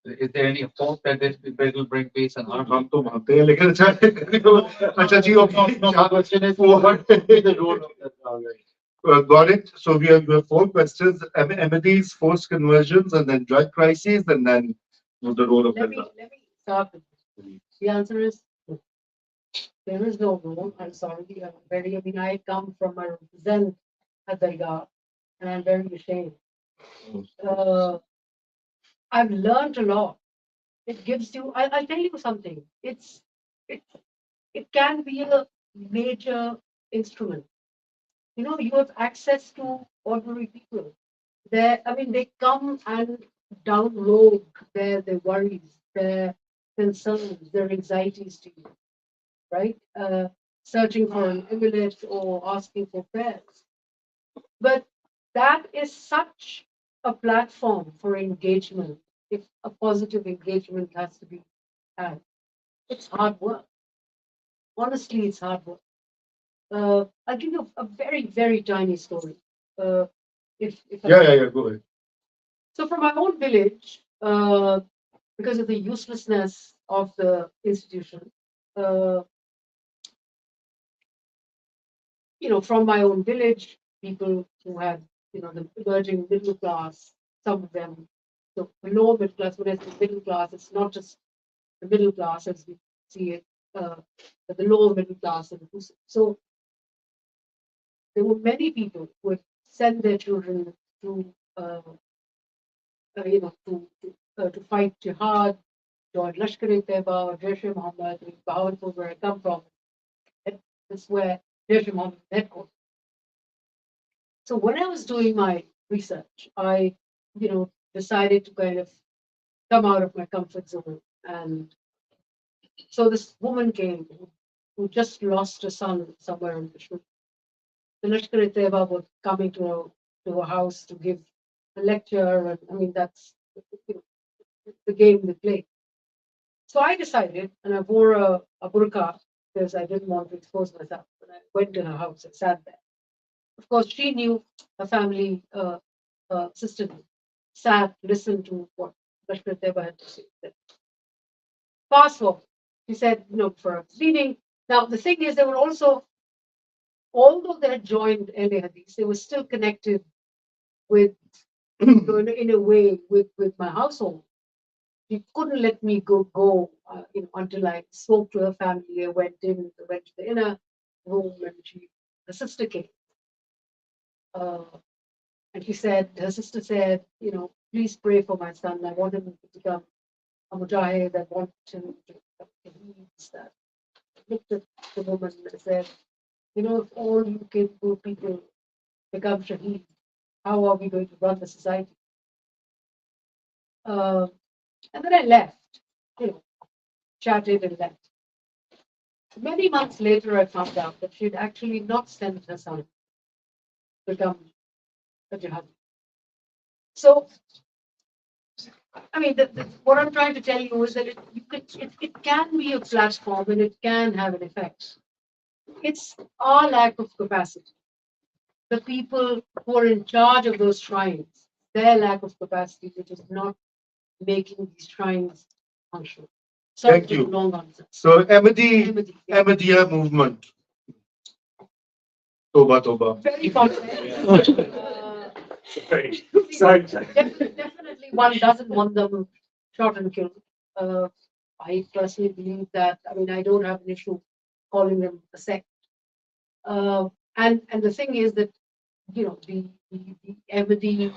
is there any hope that it will bring peace and harmony? हम तो मानते हैं लेकिन अच्छा जी no, question is what could be the role of Dargah? Right? got it. So we have four questions: Ahmadis, forced conversions, and then drug crises, and then the role of Let me start with this. The answer is there is no rule. I'm sorry. I come from a Zen Dargah, and I'm very ashamed. I've learned a lot. It gives you. I'll tell you something. It it can be a major instrument. You have access to ordinary people. They come and download their worries, their concerns, their anxieties to you, right? Searching for an amulet or asking for prayers. But that is such a platform for engagement. If a positive engagement has to be had, it's hard work. Honestly, it's hard work. I'll give you a very, very tiny story. If Yeah. Go ahead. So from my own village, because of the uselessness of the institution, uh, from my own village, people who had, the emerging middle class, some of them, so below middle class, when I say middle class, it's not just the middle class as we see it, but the lower middle class. So there were many people who would send their children to, to fight jihad, join Lashkar-e-Taiba, Jaish-e-Mohammed, in Bahawalpur, where I come from. That's where Jaish-e-Mohammed is headquartered. So when I was doing my research, I, decided to kind of come out of my comfort zone. And so this woman came who just lost a son somewhere in Kashmir. The Lashkar-e-Taiba were coming to a house to give a lecture, and that's the game they play. So I decided, and I wore a burqa because I didn't want to expose myself. And I went to her house and sat there. Of course, she knew her family sister sat, listened to what Lashkar Taiba had to say. Fast forward, she said, for a meeting. Now, the thing is, they were also, although they had joined Ahle Hadith, they were still connected with, in a way, with my household. She couldn't let me go until I spoke to her family. I went to the inner room, and her sister came. And her sister said, please pray for my son. I want him to become a mujahid. I want him to lead that. looked at the woman and said, you know, if all you capable people become shaheed, how are we going to run the society? And then I left, you know, chatted and left. Many months later, I found out that she had actually not sent her son to become a jihadi. So, I mean, what I'm trying to tell you is that it can be a platform and it can have an effect. It's our lack of capacity. The people who are in charge of those shrines, their lack of capacity, which is not making these shrines functional. Sorry Thank for you. the long answer. So Ahmadi, Ahmadi, yeah. Ahmadiyya movement. Toba, Toba. Very complex. Sorry. Definitely, one doesn't want them shot and killed. I personally believe that. I mean, I don't have an issue calling them a sect. And the thing is that, you know, the Ahmadi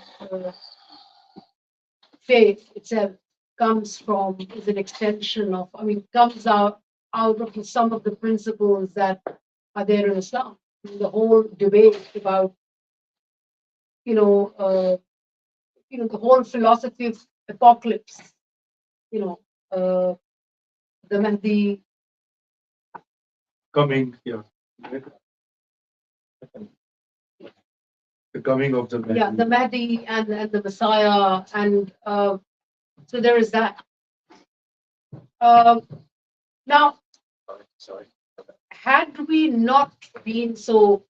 faith itself comes from, is an extension of, I mean, comes out of some of the principles that are there in Islam. The whole debate about, you know, the whole philosophy of apocalypse, you know, the Mahdi. Coming, yeah. The coming of the Mahdi. Yeah, the Mahdi and the Messiah, and so there is that. Now, Sorry. had we not been so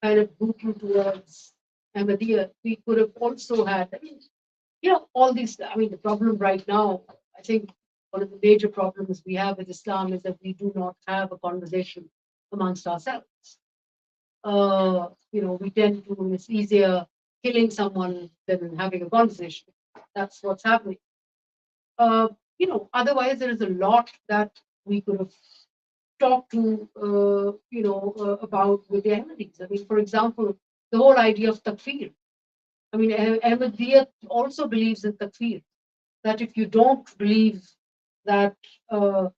kind of brutal towards Ahmadiyya, we could have also had, I mean, you know, all these. I mean, the problem right now, I think one of the major problems we have with Islam is that we do not have a conversation amongst ourselves. You know, we tend to, it's easier killing someone than having a conversation. That's what's happening. You know, otherwise there is a lot that we could have talked to, you know, about with the Ahmadis. I mean, for example, the whole idea of takfir. I mean, Ahmadiyya also believes in takfir, that if you don't believe that the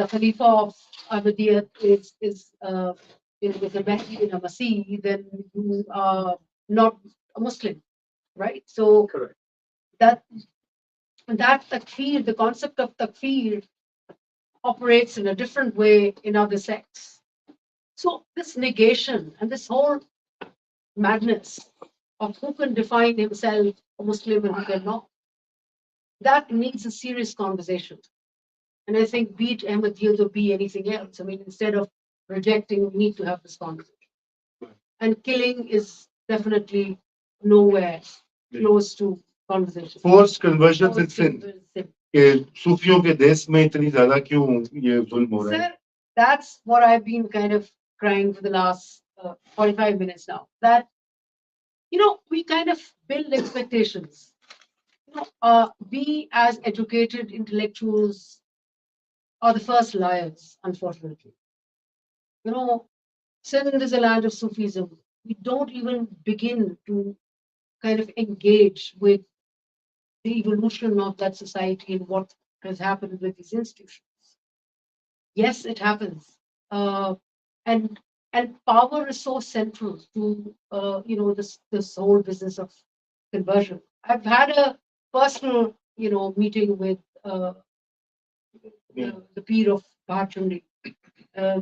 Khalifa of Ahmadiyya is is a Mahdi in a Masih, then you are not a Muslim, right? So Correct. that takfir, the concept of takfir, operates in a different way in other sects. So this negation and this whole madness of who can define himself a Muslim and who cannot, that needs a serious conversation. And I think be it Ahmadiyya or be anything else, I mean, instead of rejecting, we need to have this conversation. And killing is definitely nowhere close to conversation. Forced conversions in Forced sin. conversion. कि सूफियों के देश में इतनी ज्यादा क्यों ये जुल्म हो रहा है? Sir, that's what I've been kind of crying for the last 45 minutes now. That, you know, we kind of build expectations. You know, we as educated intellectuals are the first liars, unfortunately. You know, Sindh is a land of Sufism. We don't even begin to kind of engage with the evolution of that society and what has happened with these institutions. Yes, it happens. And power is so central to you know, this whole business of conversion. I've had a personal, you know, meeting with the peer of Bhachandi.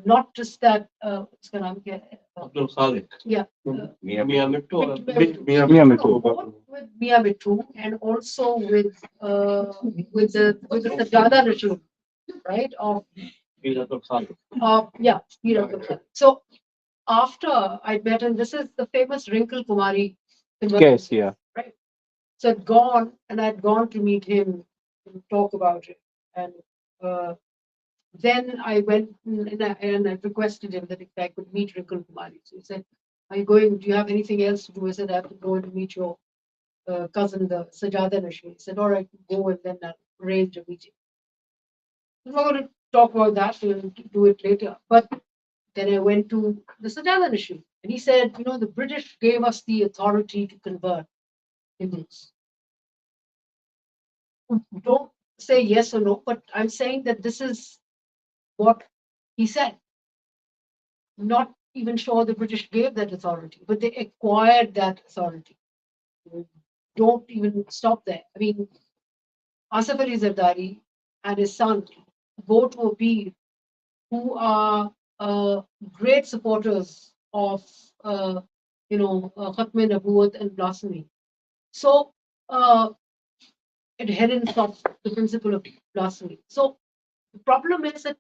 Not just that, उसका नाम क्या है? Abdul Khalik. Yeah. Mia Mia No, both with Mia Mittu and also with the Sajjada Ritual, right? Of Abdul Khalik. yeah, Peer Abdul Khalik. So after I met him, this is the famous Wrinkle Kumari Yes, yeah. right? So I'd gone and I'd gone to meet him and talk about it. And then I went and I requested him that if I could meet Wrinkle Kumari. So he said, are you going, do you have anything else to do? I said, I have to go and meet your cousin, the Sajjada Nashri. He said, all right, go and then I'll arrange a meeting. I'm not going to talk about that, we'll do it later. But then I went to the Sajjada Nashri and he said, you know, the British gave us the authority to convert Hindus. Don't say yes or no, but I'm saying that this is what he said. Not even sure the British gave that authority, but they acquired that authority. Don't even stop there. I mean, Asif Ali Zardari and his son go to a peer who are great supporters of, Khatm Nabuwat and blasphemy. So, adherence of the principle of blasphemy. So, the problem is that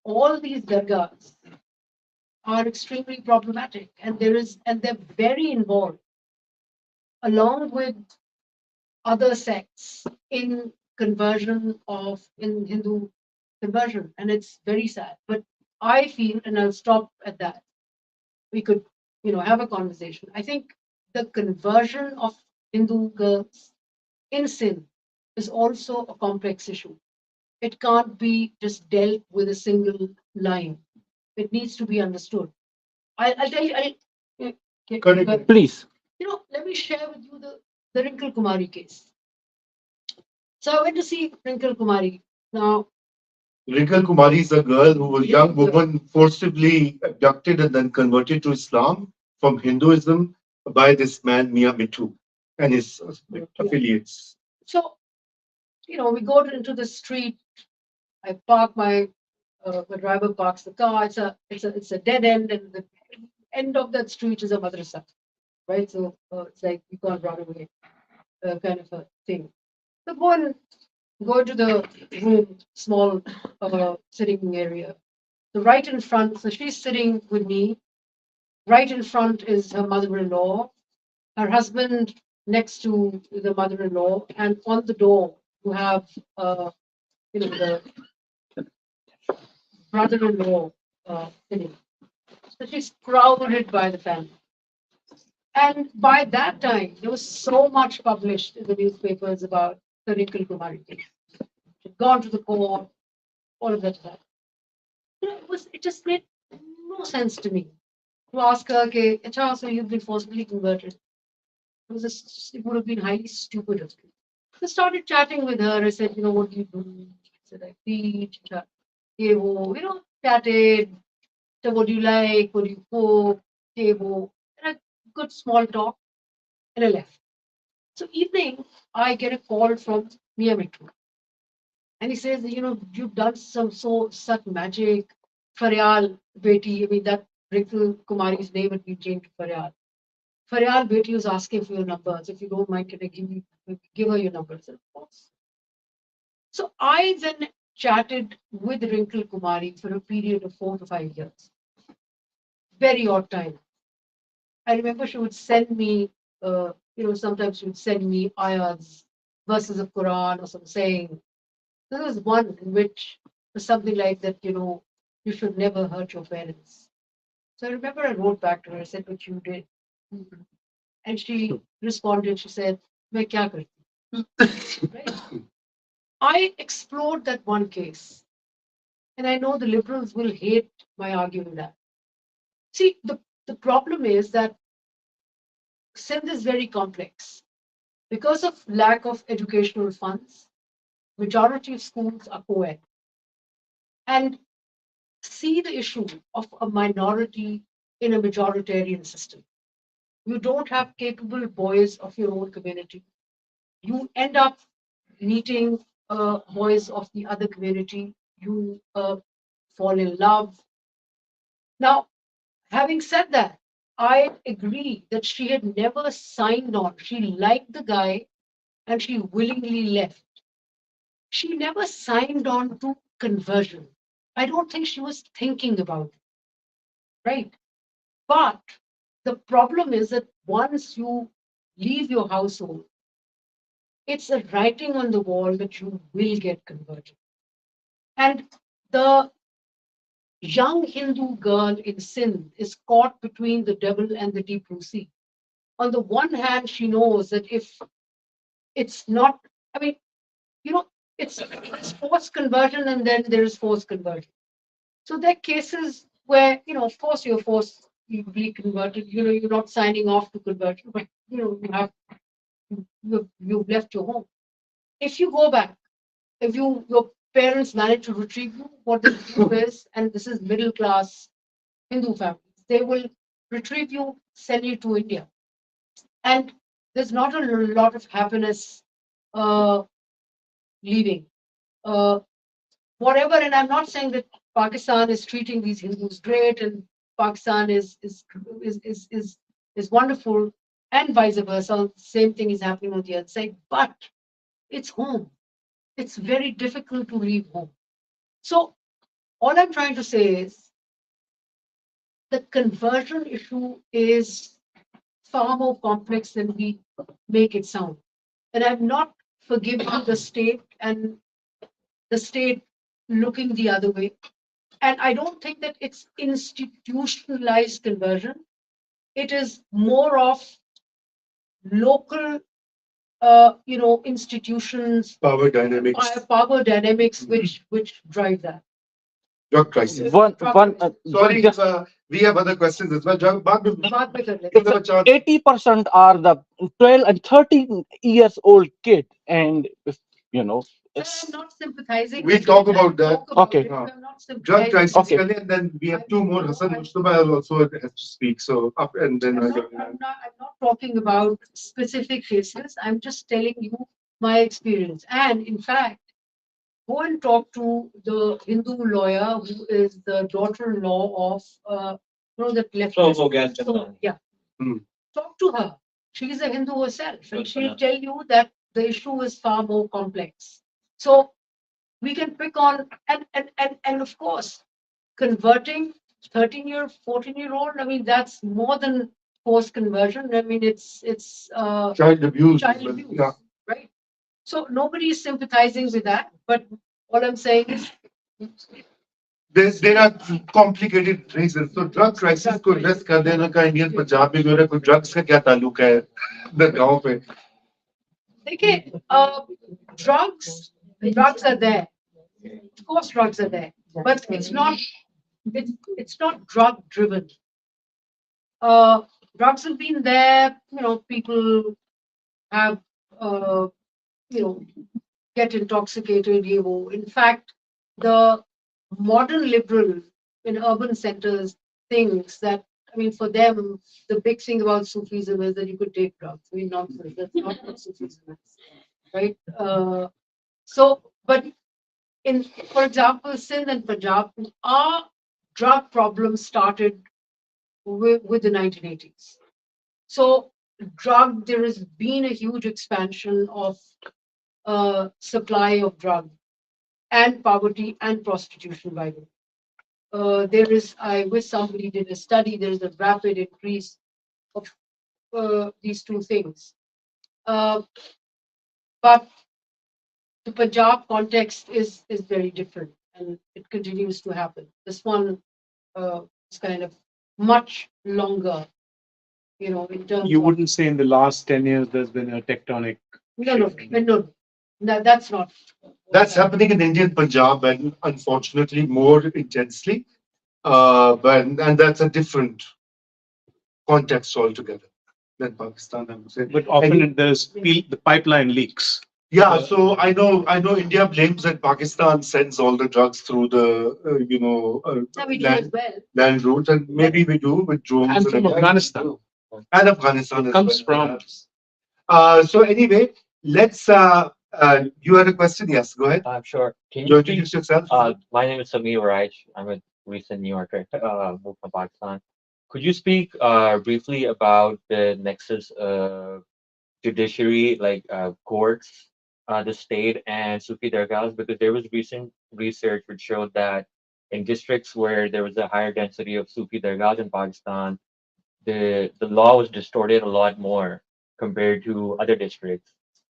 all these dargahs are extremely problematic, and they're very involved, along with other sects in in Hindu conversion, and it's very sad. But I feel, and I'll stop at that. We could, have a conversation. I think the conversion of Hindu girls in Sindh is also a complex issue. It can't be just dealt with a single line. It needs to be understood. I'll tell you. Correct. Please. Let me share with you the Wrinkle Kumari case. So I went to see Wrinkle Kumari. Now, Wrinkle Kumari is a girl who was a young woman forcibly abducted and then converted to Islam from Hinduism by this man Mia Mittu and his affiliates. So, we go into the street. I park the driver parks the car. It's a dead end, and the end of that street is a madrasa, right? So it's like you can't run away, kind of a thing. So go to the room, small sitting area. So right in front, so she's sitting with me. Right in front is her mother-in-law, her husband next to the mother-in-law, and on the door you have the brother-in-law sitting. So she's crowded by the family. And by that time, there was so much published in the newspapers about the Wrinkle Kumari case. She'd gone to the court, all of that stuff. It just made no sense to me to ask her, okay, so you've been forcibly converted. It would have been highly stupid of me. So I started chatting with her. I said, what do you do? She said, I teach, chatted. So what do you like? What do you cook? And a good small talk, and I left. So evening, I get a call from Mia Mittu. And he says, you've done such magic. Faryal Beti, I mean, that Wrinkle Kumari's name had been changed to Faryal. Faryal Beti was asking for your numbers. If you don't mind, can I give her your numbers? Of course. So I then chatted with Wrinkle Kumari for a period of 4 to 5 years. Very odd time. I remember she would send me, sometimes she would send me ayahs, verses of Quran or some saying. There was one in which was something like that, you should never hurt your parents. So I remember I wrote back to her, I said, what you did. And she responded, she said, Main kya karti? Right? I explored that one case. And I know the liberals will hate my arguing that. See, the problem is that Sindh is very complex. Because of lack of educational funds, majority of schools are co-ed. And see the issue of a minority in a majoritarian system. You don't have capable boys of your own community. You end up meeting boys of the other community. You fall in love. Now, having said that, I agree that she had never signed on. She liked the guy and she willingly left. She never signed on to conversion. I don't think she was thinking about it. Right? But the problem is that once you leave your household, it's a writing on the wall that you will get converted. And the young Hindu girl in Sindh is caught between the devil and the deep blue sea. On the one hand, she knows that if it's not, I mean, it's forced conversion and then there is forced conversion. So there are cases where, of course you're forced to be converted, you're not signing off to conversion, but you've left your home. If you go back, if your parents manage to retrieve you, what they do is, and this is middle class Hindu families, they will retrieve you, send you to India. And there's not a lot of happiness leaving. Uh, Whatever, and I'm not saying that Pakistan is treating these Hindus great and Pakistan is wonderful, and vice versa. Same thing is happening on the other side, but it's home. It's very difficult to leave home. So all I'm trying to say is the conversion issue is far more complex than we make it sound. And I'm not forgiving the state and the state looking the other way. And I don't think that it's institutionalized conversion. It is more of local, institutions, Power dynamics, power dynamics, which drive that. drug crisis. Sorry, just we have other questions as well. Drug, baad mein- बात में कर लेते हैं. give them a chance. 80% are the 12 and 13 years old kid, and if, you know, I'm not sympathizing. We'll talk about that. Okay. it. I'm not Drug sympathizing. crisis, Okay. and then we have two more. Hassan Mustafa also has to speak. So up and then I'm not talking about specific cases. I'm just telling you my experience. And in fact, go and talk to the Hindu lawyer who is the daughter-in-law of that left. So, yeah. Hmm. Talk to her. She is a Hindu herself, and she'll tell you that the issue is far more complex. So we can pick on and of course, converting 13-year, 14-year-old. I mean, that's more than forced conversion. I mean, it's child abuse. child abuse, Yeah. right? So nobody is sympathizing with that. But all I'm saying is, There are complicated reasons. So drug crisis को address कर देना का Indian Punjab में मेरा कोई drugs का क्या ताल्लुक है दरगाहों पे? okay, drugs are there. Of course, drugs are there, but it's not drug driven. Drugs have been there. People have get intoxicated. In fact, the modern liberal in urban centers thinks that, I mean, for them, the big thing about Sufism is that you could take drugs. I mean, nonsense. That's not what Sufism is, right? But for example, Sindh and Punjab, our drug problem started with the 1980s. So there has been a huge expansion of supply of drug and poverty and prostitution, by the way. I wish somebody did a study, there is a rapid increase of these two things. But the Punjab context is very different, and it continues to happen. This one is kind of much longer, in terms You of. wouldn't say in the last 10 years there's been a tectonic. No. That's not. That's happening in Indian Punjab and unfortunately more intensely. And that's a different context altogether than Pakistan, I would say. But often the pipeline leaks. Yeah, so I know India blames that Pakistan sends all the drugs through the We do as well. land routes, and maybe we do with drones And from Afghanistan. and Afghanistan. It as comes well, from. perhaps. So anyway, let's. You had a question? Yes, go ahead. Sure. Can You you introduce yourself. my name is Samir Raij. I'm a recent New Yorker, moved from Pakistan. Could you speak briefly about the nexus of judiciary, like courts, the state, and Sufi dargahs? Because there was recent research which showed that in districts where there was a higher density of Sufi dargahs in Pakistan, the law was distorted a lot more compared to other districts.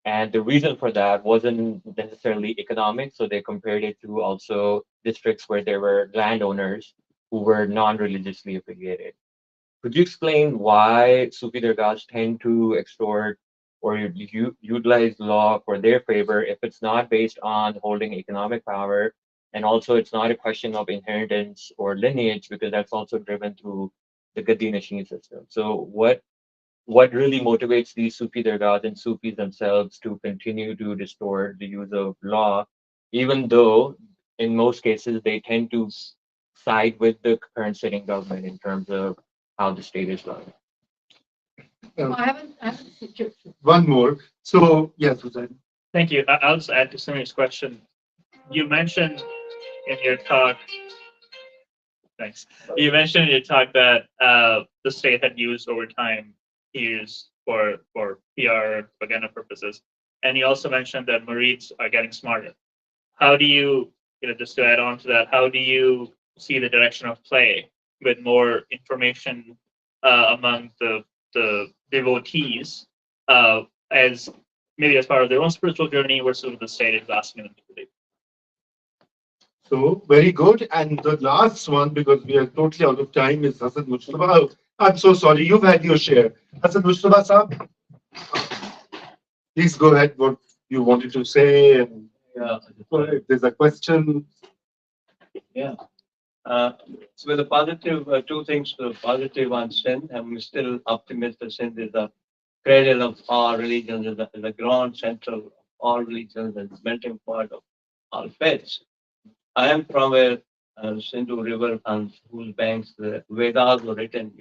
And the reason for that wasn't necessarily economic. So they compared it to also districts where there were landowners who were non-religiously affiliated. Could you explain why Sufi dargahs tend to extort or utilize law for their favor if it's not based on holding economic power? And also, it's not a question of inheritance or lineage because that's also driven through the Gadi Nasheen system. So, what really motivates these Sufi dargahs and Sufis themselves to continue to distort the use of law, even though in most cases they tend to side with the current sitting government in terms of how the state is run. I haven't seen One more. So, yes, Hussain. Thank you. I'll just add to Samir's question. You mentioned in your talk, thanks. You mentioned in your talk that the state had used over time peers for PR propaganda purposes, and you also mentioned that Marids are getting smarter. How do you, just to add on to that, how do you see the direction of play with more information among the devotees as maybe as part of their own spiritual journey versus what the state is asking them to do? So, very good. And the last one, because we are totally out of time, is Hassan Mustafa. Oh, I'm so sorry. You've had your share. Hassan Mustafa, sir, please go ahead. What you wanted to say, and if there's a question. Yeah. So with the positive, two things, the positive on sin, I'm still optimistic. Sin is the cradle of all religions, is the ground central of all religions, and melting pot of all faiths. I am from a Sindhu river on whose banks the Vedas were written,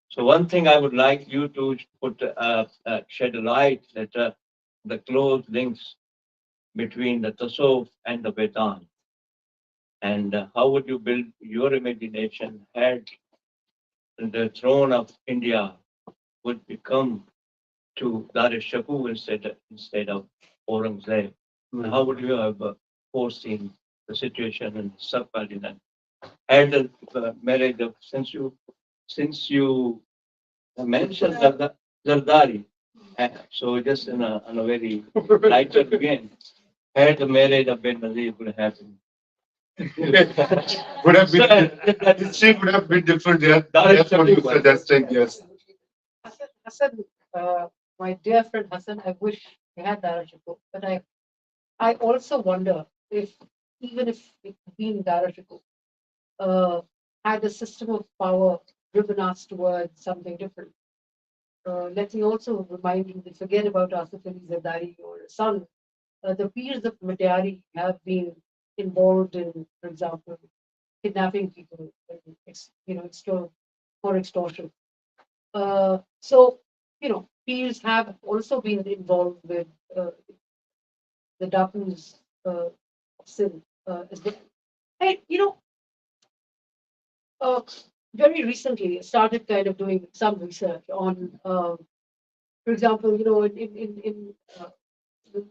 So one thing I would like you to put, shed a light that the close links between the Tasawwuf and the Vedanta. And how would you build your imagination had the throne of India would become to Dar Shaku instead of Aurangzeb? How would you have foreseen the situation in subcontinent? Had the marriage of since you mentioned Zardari, so just on a very lighter again, had the marriage of Ben Nazir would happen. Would have been, history would have been different. Yeah, that's what you're suggesting. Yes. Hassan, my dear friend Hassan, I wish I had Dara Shikoh, but I also wonder if even if it had been Dara Shikoh, had a system of power driven us towards something different. Let me also remind you to forget about Asif Ali Zardari or his son. The peers of Matiari have been involved in, for example, kidnapping people, for extortion. So, peers have also been involved with the Dapu's sin as well. And, very recently, I started kind of doing some research on, for example, in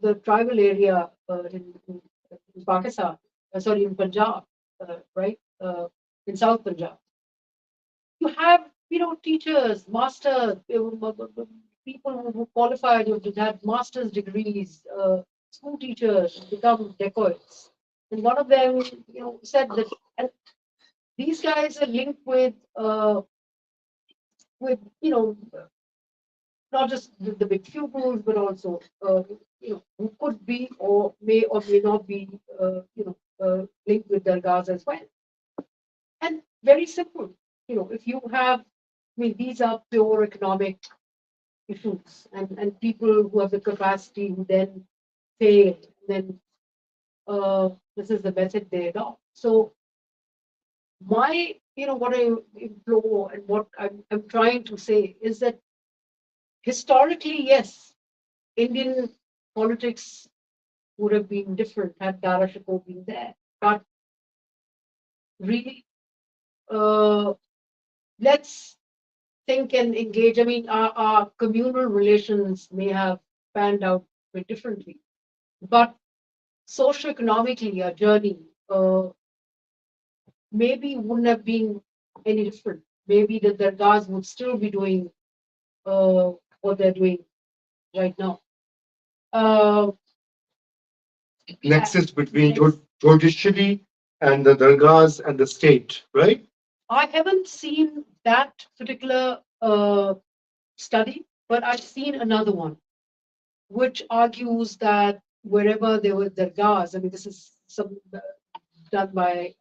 the tribal area in Pakistan, in Punjab, right, in South Punjab. You have, teachers, masters, people who qualified, who had master's degrees, school teachers become dacoits. And one of them, said that, and these guys are linked with, not just the big pupils, but also, who could be or may not be, linked with Dargahs as well. And very simple, if you have, these are pure economic issues, and people who have the capacity who then fail, then this is the method they adopt. So my, what I implore and what I'm trying to say is that historically, yes, Indian politics would have been different had Dara Shikoh been there. But really, let's think and engage. I mean, our communal relations may have panned out a bit differently, but socioeconomically, our journey maybe wouldn't have been any different. Maybe the Dargahs would still be doing what they're doing right now. Nexus between judiciary and the Dargahs and the state, right? I haven't seen that particular study, but I've seen another one, which argues that wherever there were Dargahs, I mean, this is done by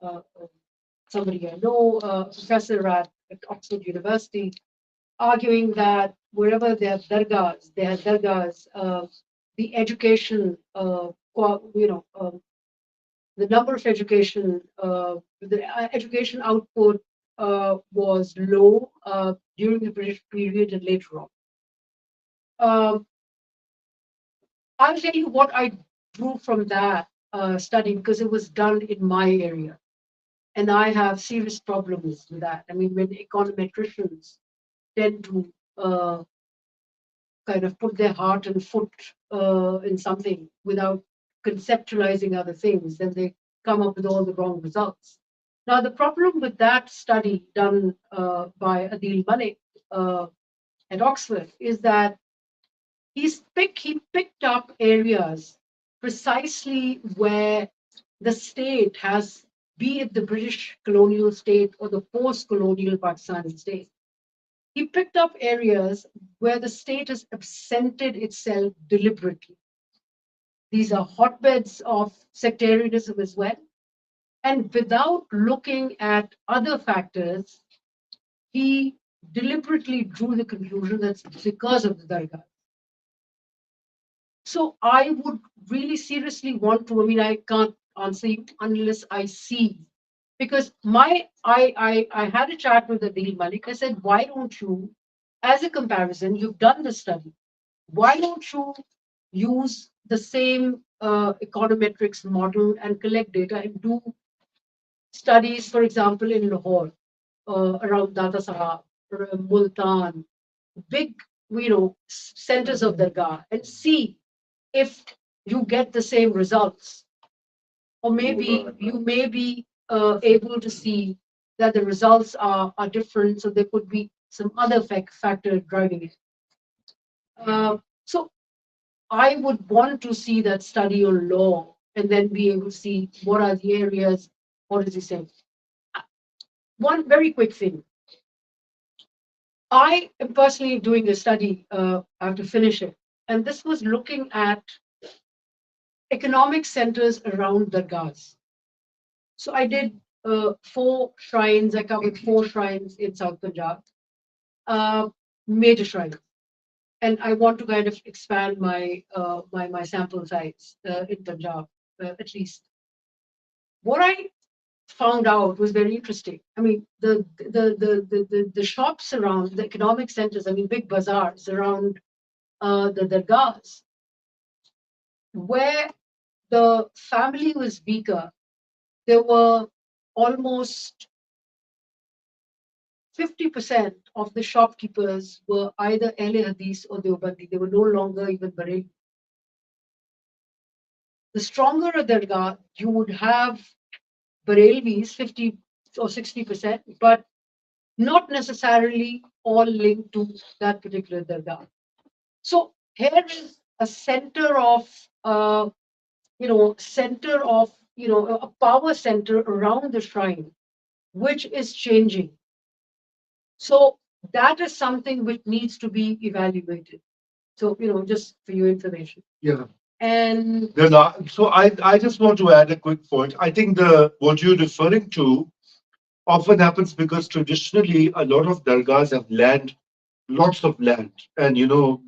somebody I know, a professor at Oxford University, arguing that wherever there are Dargahs, the education, the number of education output was low during the British period and later on. I'll tell you what I drew from that study because it was done in my area. And I have serious problems with that. I mean, when econometricians tend to kind of put their heart and foot in something without conceptualizing other things, then they come up with all the wrong results. Now, the problem with that study done by Adil Malik at Oxford is that he picked up areas precisely where the state has, be it the British colonial state or the post-colonial Pakistani state, he picked up areas where the state has absented itself deliberately. These are hotbeds of sectarianism as well. And without looking at other factors, he deliberately drew the conclusion that's because of the Dargah. So I would really seriously want to, I mean, I can't answer you unless I see, because I had a chat with Adil Malik. I said, why don't you, as a comparison, you've done the study, why don't you use the same econometrics model and collect data and do studies, for example, in Lahore, around Data Sahab, Multan, big, centers of Dargah, and see if you get the same results. Or maybe you may be able to see that the results are different, so there could be some other factor driving it. So I would want to see that study on law and then be able to see what are the areas, what is he saying. One very quick thing. I am personally doing a study, I have to finish it, and this was looking at economic centers around Dargahs. So I did 4 shrines, I covered 4 shrines in South Punjab, major shrines. And I want to kind of expand my my sample size in Punjab, at least. What I found out was very interesting. I mean, the shops around the economic centers, I mean, big bazaars around the Dargahs, where the family was weaker, there were almost 50% of the shopkeepers were either Ahle Hadith or Deobandi. They were no longer even Bareli. The stronger a Dargah, you would have Barelvis 50 or 60%, but not necessarily all linked to that particular Dargah. So here is a center of, a power center around the shrine, which is changing. So that is something which needs to be evaluated. So, just for your information. Yeah. And So I just want to add a quick point. I think what you're referring to often happens because traditionally a lot of dargahs have land, lots of land, and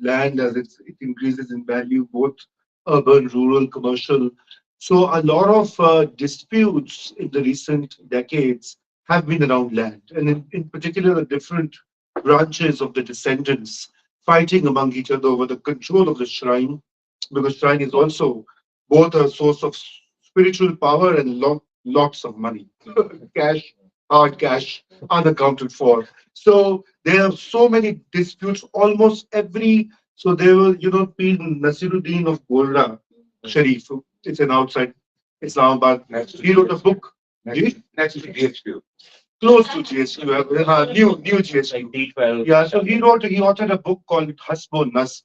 land as it increases in value, both urban, rural, commercial. So a lot of disputes in the recent decades have been around land, and in particular the different branches of the descendants fighting among each other over the control of the shrine, because shrine is also both a source of spiritual power and lots of money, cash, hard cash, unaccounted for. So there are so many disputes. Almost every so there was Pir Nasiruddin of Golda Sharif. It's an outside Islamabad. He wrote a book. Next to GHQ. Close to GSQ, new GSQ. Like D12. Yeah, so he authored a book called Hasbo Nas,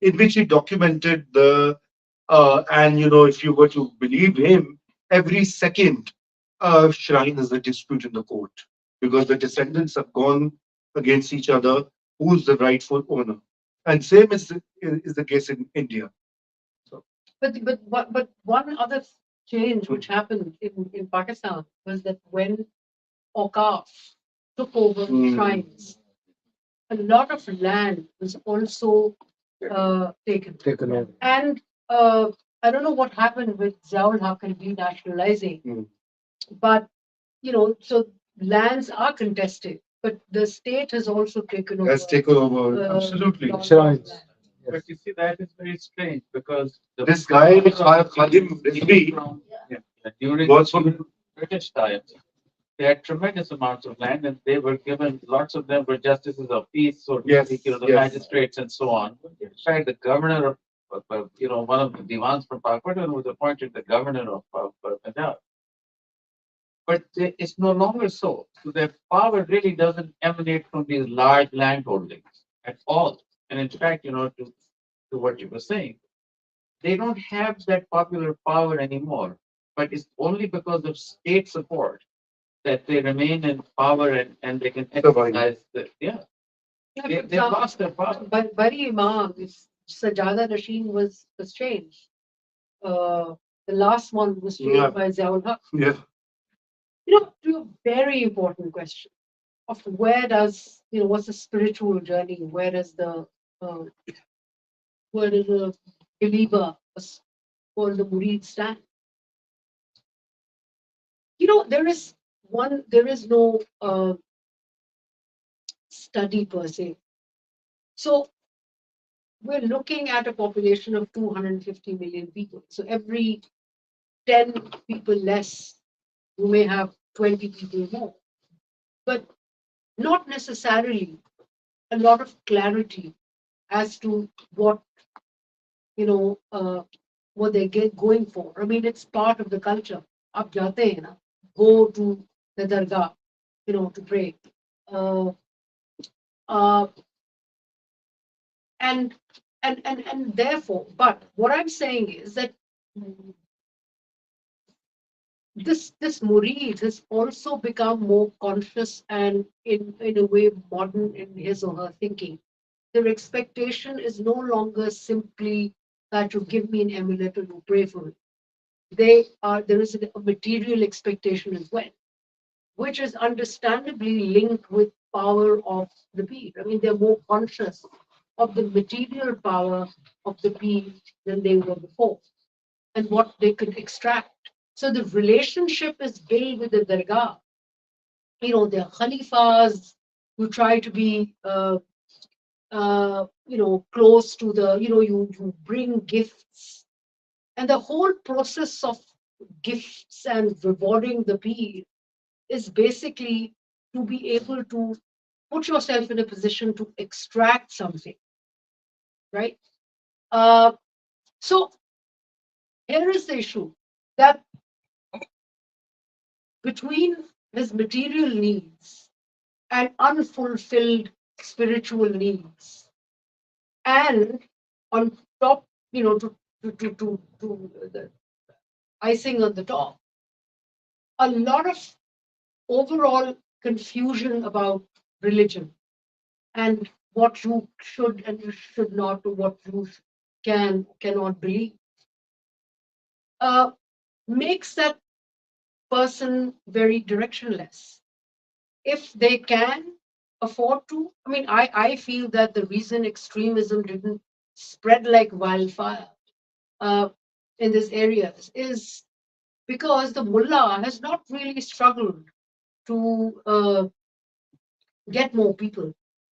in which he documented and if you were to believe him, every second shrine is a dispute in the court because the descendants have gone against each other. Who's the rightful owner? And same is the case in India. So, but one other change which happened in Pakistan was that when Awqaf took over shrines, a lot of land was also taken. Taken over. And I don't know what happened with Ziaul Haq and denationalizing, Mm. but so lands are contested, but the state has also taken over. Has taken over. Absolutely. lot of Shrines. land. But you see, that is very strange because This guy, Khadim Rizvi, during was from British times, they had tremendous amounts of land and they were given, lots of them were justices of peace, so to Yes, speak, the yes. magistrates and so on. In fact, the governor of, one of the divans from Pakistan was appointed the governor of Punjab. But it's no longer so. So their power really doesn't emanate from these large landholdings at all. And in fact, to what you were saying, they don't have that popular power anymore. But it's only because of state support that they remain in power and they can exercise they've lost their power. But Bari Imam, if Sajada Rasheen was changed, the last one was changed Yeah. by Ziaul Haq. Yeah. To a very important question of what's the spiritual journey? Where does the believer or the murid stand? There is no study per se. So we're looking at a population of 250 million people. So every 10 people less, you may have 20 people more. But not necessarily a lot of clarity as to what what they get going for. I mean, it's part of the culture. Ab jate hain na, go to the dargah, to pray. Uh, uh, and therefore, but what I'm saying is that this murid has also become more conscious and in a way modern in his or her thinking. Their expectation is no longer simply that you give me an amulet and you pray for it. There is a material expectation as well, which is understandably linked with power of the pir. I mean, they're more conscious of the material power of the pir than they were before and what they could extract. So the relationship is built with the dargah. They're khalifas who try to be, close to you bring gifts. And the whole process of gifts and rewarding the pir is basically to be able to put yourself in a position to extract something, right? So here is the issue that between his material needs and unfulfilled spiritual needs, and on top, to the icing on the top, a lot of overall confusion about religion and what you should and you should not, or what you cannot believe, makes that person very directionless. If they can afford to, I mean, I feel that the reason extremism didn't spread like wildfire in these areas is because the mullah has not really struggled to get more people.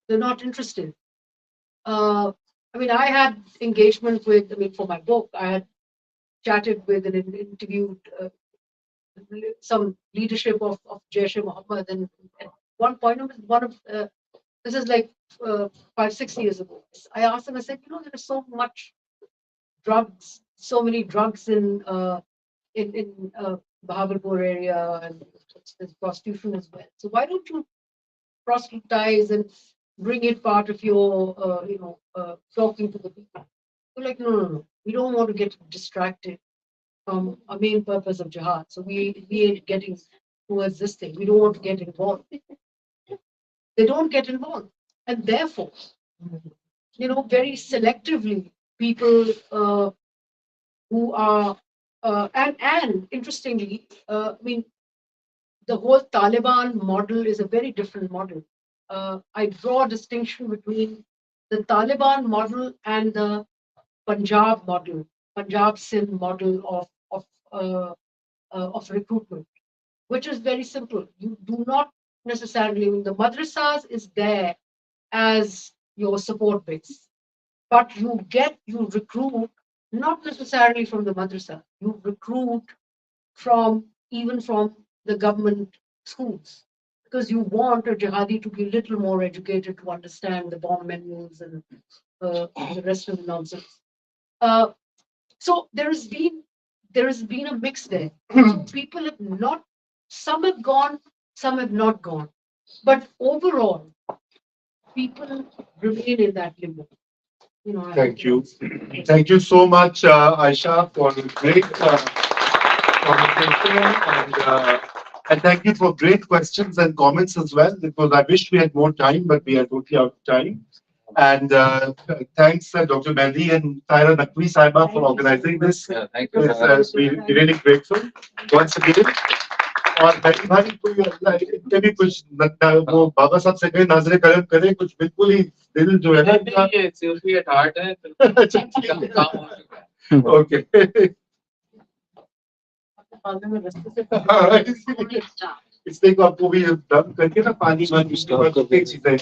They're not interested. I mean, I had engagement with, I mean, for my book, I had chatted with and interviewed some leadership of Jaish-e-Mohammed, and at one point, this is like 5-6 years ago. I asked him, I said, there's so much drugs, so many drugs in Bahawalpur area, and there's prostitution as well. So why don't you proselytize and bring it part of your, talking to the people? We're like, no. We don't want to get distracted from our main purpose of jihad. So we ain't getting towards this thing. We don't want to get involved. They don't get involved. And therefore, very selectively, people who are, and interestingly, I mean, the whole Taliban model is a very different model. I draw a distinction between the Taliban model and the Punjab model Punjab Sindh model of recruitment, which is very simple. You do not necessarily, the madrasas is there as your support base, but you recruit not necessarily from the madrasa. You recruit even from the government schools, because you want a jihadi to be a little more educated to understand the bomb menus and the rest of the nonsense. Uh, so there has been a mix there. So people have not, some have gone, some have not gone, but overall, people remain in that limbo. Thank you. Thank you so much, Aisha, for a great conversation, and thank you for great questions and comments as well, because I wish we had more time, but we are totally out of time. And thanks, Dr. Mehdi and Tyra Naqvi Saiba for organizing this. Thank you. We're really grateful once again. और भाई भाई कोई इनके भी कुछ वो बाबा साहब से कहीं नजरे करम करे कुछ बिल्कुल ही दिल जो है ना ये सूफी एट हार्ट है अच्छा ठीक है काम हो चुका है ओके इसलिए को आपको भी दम करके ना पानी वानी उसके बाद चीजें